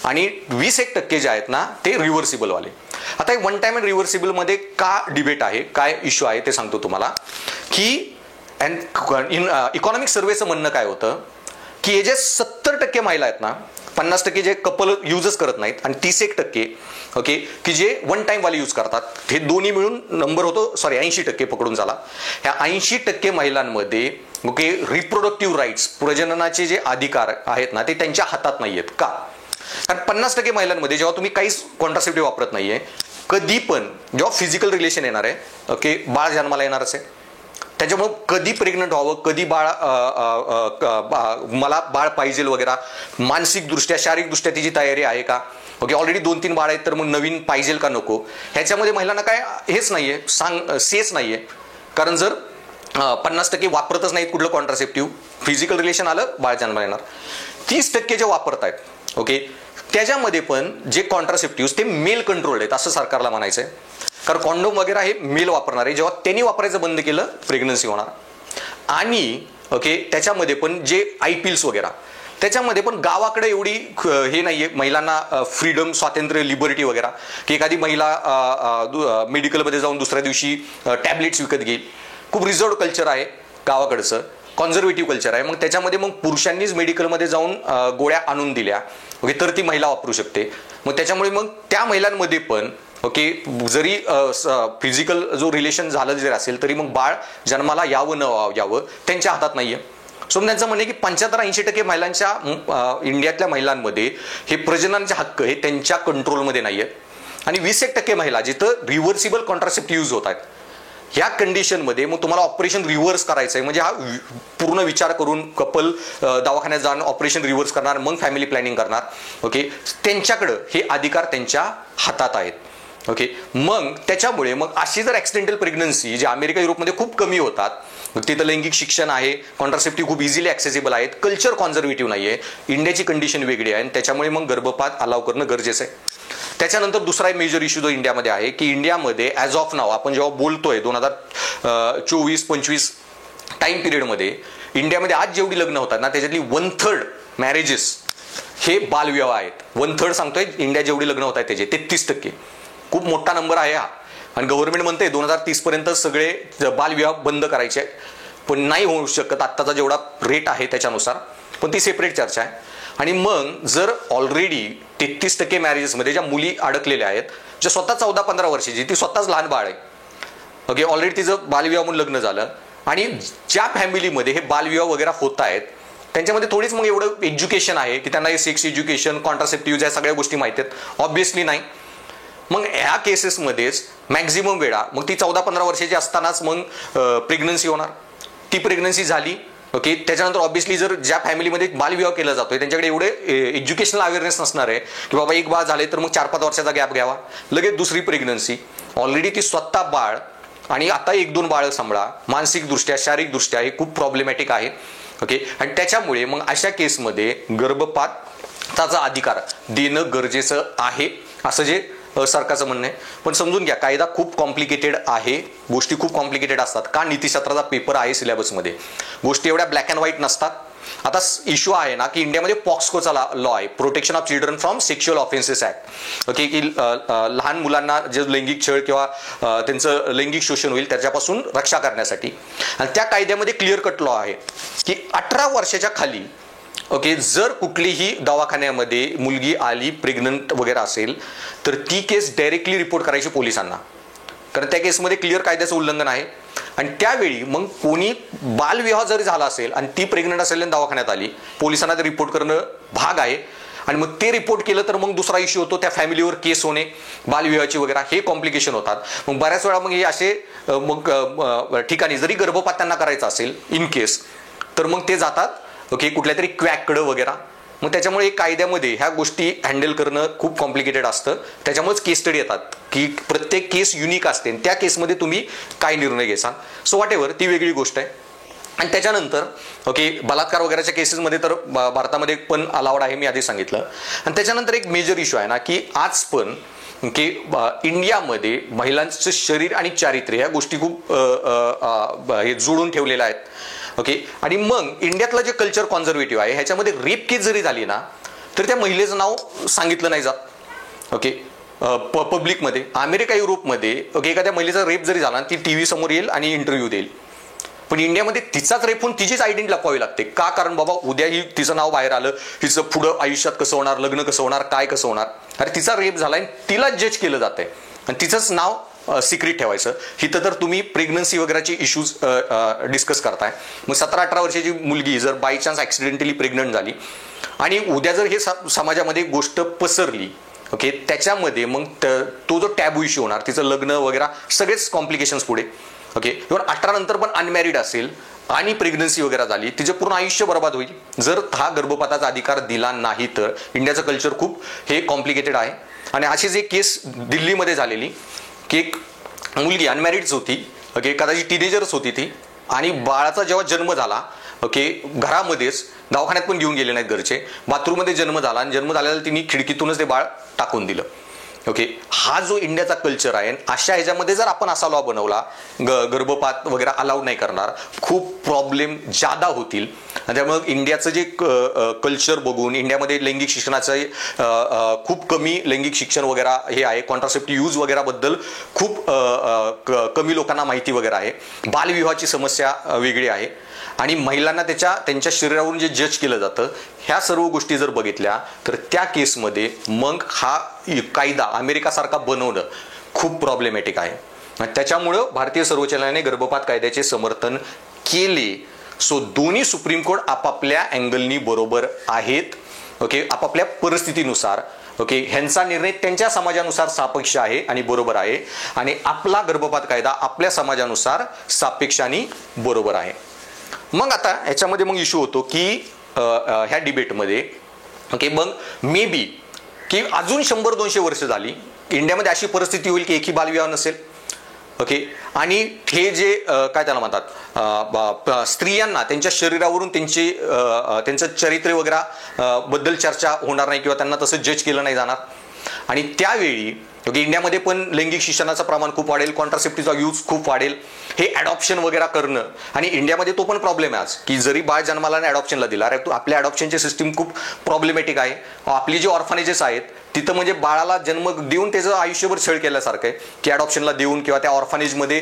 आणि 20% जे आहेत ना ते रिव्हर्सिबल वाले. आता हे वन टाइम आणि रिव्हर्सिबल मध्ये का डिबेट आहे, काय इश्यू आहे ते सांगतो तुम्हाला. की इकॉनॉमिक सर्व्हेचं म्हणणं काय होतं की हे जे 70% महिला आहेत ना, 50% जे कपल यूजच करत नाहीत आणि 30% ओके की जे वन टाइम वाले यूज करतात, हे दोन्ही मिळून नंबर होतो 80% पकडून झाला. ह्या 80% महिलांमध्ये ओके रिप्रोडक्टिव्ह राईट्स, प्रजननाचे जे अधिकार आहेत ना ते त्यांच्या हातात नाही आहेत. का? कारण 50% महिलांमध्ये जेव्हा तुम्ही काहीच कॉन्ट्रासेप्टिव्ह वापरत नाहीये, कधी पण जेव्हा फिजिकल रिलेशन येणार आहे, ओके बाळ जन्माला येणारच आहे, त्याच्यामुळे कधी प्रेग्नंट व्हावं, कधी मला बाळ पाहिजे वगैरे, मानसिकदृष्ट्या शारीरिकदृष्ट्या तिची तयारी आहे का, ओके ऑलरेडी 2-3 बाळ आहेत तर मग नवीन पाहिजे का नको, ह्याच्यामध्ये महिलांना काय हेच नाहीये, सेच नाहीये. कारण जर 50% वापरतच नाहीत कुठलं कॉन्ट्रासेप्टिव्ह, फिजिकल रिलेशन आलं बाळ जन्माला येणार. 30% जे वापरतायत ओके त्याच्यामध्ये पण जे कॉन्ट्रासेप्टिव्ह ते मेल कंट्रोल्ड आहेत असं सरकारला म्हणायचं आहे. कारण कॉन्डोम वगैरे हे मेल वापरणार आहे, जेव्हा त्यांनी वापरायचं बंद केलं प्रेग्नन्सी होणार. आणि ओके त्याच्यामध्ये पण जे आयपील्स वगैरे त्याच्यामध्ये पण गावाकडे एवढी हे नाहीये महिलांना फ्रीडम, स्वातंत्र्य, लिबर्टी वगैरे, की एखादी महिला मेडिकलमध्ये जाऊन दुसऱ्या दिवशी टॅबलेट्स विकत घेईल. खूप रिझर्व्ड कल्चर आहे गावाकडचं, कॉन्झर्वेटिव्ह कल्चर आहे. मग त्याच्यामध्ये मग पुरुषांनीच मेडिकलमध्ये जाऊन गोळ्या आणून दिल्या ओके तर ती महिला वापरू शकते. मग त्याच्यामुळे मग त्या महिलांमध्ये पण ओके जरी फिजिकल जो रिलेशन झालं जरी असेल तरी मग बाळ जन्माला यावं न यावं त्यांच्या हातात नाहीये. सो त्यांचं म्हणणे की 75-80% महिलांच्या इंडियातल्या महिलांमध्ये हे प्रजननाचे हक्क हे त्यांच्या कंट्रोलमध्ये नाहीये. आणि 20% महिला जिथं रिव्हर्सिबल कॉन्ट्रासेप्टिव्ह यूज होत आहेत, ह्या कंडिशनमध्ये मग तुम्हाला ऑपरेशन रिव्हर्स करायचं आहे, म्हणजे हा पूर्ण विचार करून कपल दवाखान्यात जाऊन ऑपरेशन रिव्हर्स करणार, मग फॅमिली प्लॅनिंग करणार. ओके त्यांच्याकडं हे अधिकार त्यांच्या हातात आहेत. ओके मग त्याच्यामुळे मग अशी जर ऍक्सिडेंटल प्रेग्नन्सी जे अमेरिका युरोपमध्ये खूप कमी होतात, तिथं लैंगिक शिक्षण आहे, कॉन्ट्रासेप्टिव्ह खूप इझिली ऍक्सेसिबल आहेत, कल्चर कॉन्झर्वेटिव्ह नाहीये, इंडियाची कंडिशन वेगळी आहे आणि त्याच्यामुळे मग गर्भपात अलाव करणं गरजेचं आहे. त्याच्यानंतर दुसरा मेजर इश्यू जो इंडियामध्ये आहे की इंडियामध्ये ॲज ऑफ नाव आपण जेव्हा बोलतोय 2024-25 टाइम पिरियडमध्ये इंडियामध्ये आज जेवढी लग्न होतात ना त्याच्यातली 1/3 मॅरेजेस हे बालविवाह आहेत. 1/3 सांगतोय इंडिया जेवढी लग्न होत आहेत त्याचे 33%. खूप मोठा नंबर आहे हा. आणि गव्हर्नमेंट म्हणते 2030 पर्यंत सगळे बालविवाह बंद करायचे आहे, पण नाही होऊ शकत आत्ताचा जेवढा रेट आहे त्याच्यानुसार, पण ती सेपरेट चर्चा आहे. आणि मग जर ऑलरेडी 33% मॅरेजेसमध्ये ज्या मुली अडकलेल्या आहेत, ज्या स्वतः 14-15 वर्षाची, ती स्वतःच लहान बाळ आहे, ओके, ऑलरेडी तिचं बालविवाह म्हणून लग्न झालं, आणि ज्या फॅमिलीमध्ये हे बालविवाह वगैरे होत आहेत त्यांच्यामध्ये थोडीच मग एवढं एज्युकेशन आहे की त्यांना हे सेक्स एज्युकेशन, कॉन्ट्रासेप्टिव्ह या सगळ्या गोष्टी माहिती आहेत? ऑब्व्हियसली नाही. मग ह्या केसेसमध्येच मॅक्झिमम वेळा मग ती 14-15 वर्षाची असतानाच मग प्रेग्नन्सी होणार. ती प्रेग्नन्सी झाली, ओके, त्याच्यानंतर ऑब्व्हियसली जर ज्या फॅमिलीमध्ये बालविवाह केला जातोय त्यांच्याकडे एवढे एज्युकेशनल अवेअरनेस नसणार आहे की बाबा एक बाळ झाले तर मग 4-5 वर्षाचा गॅप घ्यावा, लगेच दुसरी प्रेग्नन्सी, ऑलरेडी ती स्वतः बाळ आणि आता 1-2 बाळ सांभाळा, मानसिकदृष्ट्या शारीरिकदृष्ट्या हे खूप प्रॉब्लेमॅटिक आहे, ओके. आणि त्याच्यामुळे मग अशा केसमध्ये गर्भपाताचा अधिकार देणं गरजेचं आहे असं जे सरकारचं म्हणणं आहे. पण समजून घ्या, कायदा खूप कॉम्प्लिकेटेड आहे, गोष्टी खूप कॉम्प्लिकेटेड असतात. का? नीतीशास्त्राचा पेपर आहे सिलेबसमध्ये, गोष्टी एवढ्या ब्लॅक अँड व्हाईट नसतात. आता इश्यू आहे ना की इंडियामध्ये पॉक्सकोचा लॉ आहे, protection of children from sexual offences act, okay, की लहान मुलांना जे लैंगिक छळ किंवा त्यांचं लैंगिक शोषण होईल त्याच्यापासून रक्षा करण्यासाठी. आणि त्या कायद्यामध्ये क्लिअर कट लॉ आहे की 18 वर्षाच्या खाली, ओके, जर कुठलीही दवाखान्यामध्ये मुलगी आली प्रेग्नंट वगैरे असेल तर ती केस डायरेक्टली रिपोर्ट करायची पोलिसांना, कारण त्या केसमध्ये क्लिअर कायद्याचं उल्लंघन आहे. आणि त्यावेळी मग कोणी बालविवाह जरी झाला असेल आणि ती प्रेग्नंट असेल आणि दवाखान्यात आली, पोलिसांना ते रिपोर्ट करणं भाग आहे. आणि मग ते रिपोर्ट केलं तर मग दुसरा इश्यू होतो, त्या फॅमिलीवर केस होणे, बालविवाहाची वगैरे, हे कॉम्प्लिकेशन होतात. मग बऱ्याच वेळा मग हे असे मग ठिकाणी जरी गर्भपात त्यांना करायचा असेल इन केस, तर मग ते जातात, ओके, कुठल्या तरी क्वॅककडं वगैरे. मग त्याच्यामुळे कायद्यामध्ये ह्या गोष्टी हँडल करणं खूप कॉम्प्लिकेटेड असतं. त्याच्यामुळेच केस स्टडी येतात की प्रत्येक केस युनिक असते, त्या केसमध्ये तुम्ही काय निर्णय घ्याल. सो वॉट एव्हर, ती वेगळी गोष्ट आहे. आणि त्याच्यानंतर, ओके, बलात्कार वगैरेच्या केसेसमध्ये तर भारतामध्ये पण अलाउड आहे, मी आधी सांगितलं. आणि त्याच्यानंतर एक मेजर इश्यू आहे ना की आज पण की इंडियामध्ये महिलांचं शरीर आणि चारित्र्य ह्या गोष्टी खूप हे जोडून ठेवलेल्या आहेत, ओके. आणि मग इंडियातलं जे कल्चर कॉन्झर्वेटिव्ह आहे ह्याच्यामध्ये रेप केस जरी झाली ना तर त्या महिलेचं नाव सांगितलं नाही जात, ओके, पब्लिकमध्ये. अमेरिका, युरोपमध्ये, ओके, एखाद्या महिलेचा रेप जरी झाला ती टीव्ही समोर येईल आणि इंटरव्ह्यू देईल. पण इंडियामध्ये तिचाच रेप होऊन तिचीच आयडेंटिटी लपवावी लागते. का? कारण बाबा उद्या ही तिचं नाव बाहेर आलं, हिचं पुढं आयुष्यात कसं होणार, लग्न कसं होणार, काय कसं होणार. अरे तिचा रेप झालाय, तिला जज केलं जातंय आणि तिचंच नाव सिक्रेट ठेवायचं. हिथं तर तुम्ही प्रेग्नन्सी वगैरेचे इश्यूज डिस्कस करताय. मग 17-18 वर्षाची मुलगी जर बाय चान्स ऍक्सिडेंटली प्रेग्नंट झाली आणि उद्या जर हे समाजामध्ये गोष्ट पसरली, ओके, त्याच्यामध्ये मग तो जो टॅबू इश्यू होणार, तिचं लग्न वगैरे सगळेच कॉम्प्लिकेशन्स पुढे, ओके. इव्हन 18 नंतर पण अनमॅरिड असेल आणि प्रेग्नन्सी वगैरे झाली, तिचं पूर्ण आयुष्य बर्बाद होईल जर हा गर्भपाताचा अधिकार दिला नाही तर. इंडियाचं कल्चर खूप हे कॉम्प्लिकेटेड आहे. आणि अशीच एक केस दिल्लीमध्ये झालेली की एक मुलगी अनमॅरिडच होती, ओके, कदाचित टीनेजर्स होती ती, आणि बाळाचा जेव्हा जन्म झाला, ओके, घरामध्येच, दवाखान्यात पण घेऊन गेले नाहीत घरचे, बाथरूममध्ये जन्म झाला आणि जन्म झालेला तिने खिडकीतूनच ते बाळ टाकून दिलं, ओके. हा जो इंडियाचा कल्चर आहे, अशा ह्याच्यामध्ये जर आपण असा लॉ बनवला, गर्भपात वगैरे अलाउड नाही करणार, खूप प्रॉब्लेम जादा होतील. त्यामुळे इंडियाचं जे कल्चर बघून इंडियामध्ये लैंगिक शिक्षणाचं खूप कमी लैंगिक शिक्षण वगैरे हे आहे, कॉन्ट्रासेप्टिव्ह यूज वगैरे बद्दल खूप कमी लोकांना माहिती वगैरे आहे, बालविवाहाची समस्या वेगळी आहे, आणि महिलांना त्यांच्या शरीरावरून जे जज केलं जातं, ह्या सर्व गोष्टी जर बघितल्या तर त्या केसमध्ये मग हा कायदा अमेरिकासारखा बनवणं खूप प्रॉब्लेमॅटिक आहे. त्याच्यामुळं भारतीय सर्वोच्च न्यायालयाने गर्भपात कायद्याचे समर्थन केले. सो दोन्ही सुप्रीम कोर्ट आपापल्या अँगलनी बरोबर आहेत, ओके, आपापल्या परिस्थितीनुसार, ओके. ह्यांचा निर्णय त्यांच्या समाजानुसार सापेक्ष आहे आणि बरोबर आहे, आणि आपला गर्भपात कायदा आपल्या समाजानुसार सापेक्ष आणि बरोबर आहे. मग आता ह्याच्यामध्ये मग इश्यू होतो की ह्या डिबेटमध्ये, ओके, मग मे बी की अजून 100-200 वर्ष झाली इंडियामध्ये अशी परिस्थिती होईल की एकही बालविवाह नसेल, ओके. आणि हे जे काय त्याला म्हणतात, स्त्रियांना त्यांच्या शरीरावरून त्यांचं चरित्र वगैरे बद्दल चर्चा होणार नाही किंवा त्यांना तसं जज केलं नाही जाणार. आणि त्यावेळी, ओके, इंडियामध्ये पण लैंगिक शिक्षणाचं प्रमाण खूप वाढेल, कॉन्ट्रासेप्टिव्हचा यूज खूप वाढेल, हे ॲडॉप्शन वगैरे करणं. आणि इंडियामध्ये तो पण प्रॉब्लेम आहे आज, की जरी बाळ जन्माला आणि ॲडॉप्शनला दिला, अरे आपल्या ॲडॉप्शनची सिस्टीम खूप प्रॉब्लेमॅटिक आहे. आपली जी ऑर्फनेजेस आहेत तिथं म्हणजे बाळाला जन्म देऊन त्याचं आयुष्यभर छळ केल्यासारखं आहे, की ॲडॉप्शनला देऊन किंवा त्या ऑर्फनेजमध्ये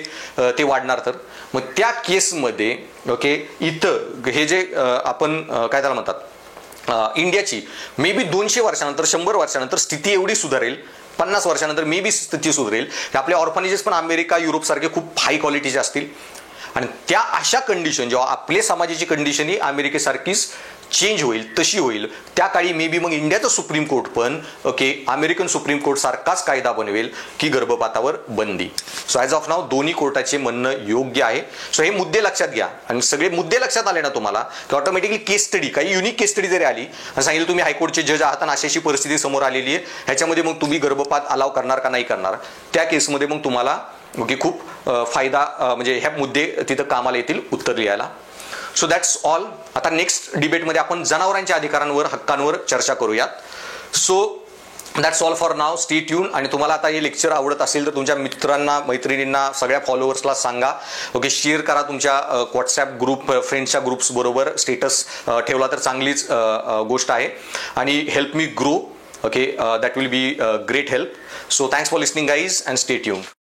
ते वाढणार. तर मग त्या केसमध्ये ओके, इथं हे जे आपण काय त्याला म्हणतात, इंडियाची मे बी 200 वर्षानंतर 100 वर्षानंतर स्थिती एवढी सुधारेल, 50 वर्षानंतर मे बी स्थिती सुधारेल की आपले ऑर्फनेजेस पण अमेरिका युरोपसारखे खूप हाय क्वालिटीचे असतील. आणि त्या अशा कंडिशन जेव्हा आपले समाजाची कंडिशन ही अमेरिकेसारखीच चेंज होईल, तशी होईल, त्या काळी मे बी मग इंडियाचं सुप्रीम कोर्ट पण ओके अमेरिकन सुप्रीम कोर्ट सारखाच कायदा बनवेल की गर्भपातावर बंदी. सो ॲज ऑफ नाव दोन्ही कोर्टाचे म्हणणं योग्य आहे. सो हे मुद्दे लक्षात घ्या, आणि सगळे मुद्दे लक्षात आले ना तुम्हाला की ऑटोमॅटिकली केस स्टडी, काही युनिक केस स्टडी जरी आली आणि सांगितलं तुम्ही हायकोर्टचे जज आहात आणि अशी परिस्थिती समोर आलेली आहे, ह्याच्यामध्ये मग तुम्ही गर्भपात अलाव करणार का नाही करणार, त्या केसमध्ये मग तुम्हाला ओके खूप फायदा म्हणजे ह्या मुद्दे तिथं कामाला येतील उत्तर लिहायला. So that's all. आता नेक्स्ट डिबेटमध्ये आपण जनावरांच्या अधिकारांवर, हक्कांवर चर्चा करूयात. So that's all for now. Stay tune. आणि तुम्हाला आता हे लेक्चर आवडत असेल तर तुमच्या मित्रांना, मैत्रिणींना, सगळ्या फॉलोअर्सला सांगा. ओके, शेअर करा तुमच्या व्हॉट्सॲप ग्रुप, फ्रेंड्सच्या ग्रुप्स बरोबर. स्टेटस ठेवला तर चांगलीच गोष्ट आहे. आणि help me grow. Okay, that will be great help. So thanks for listening guys and stay tune.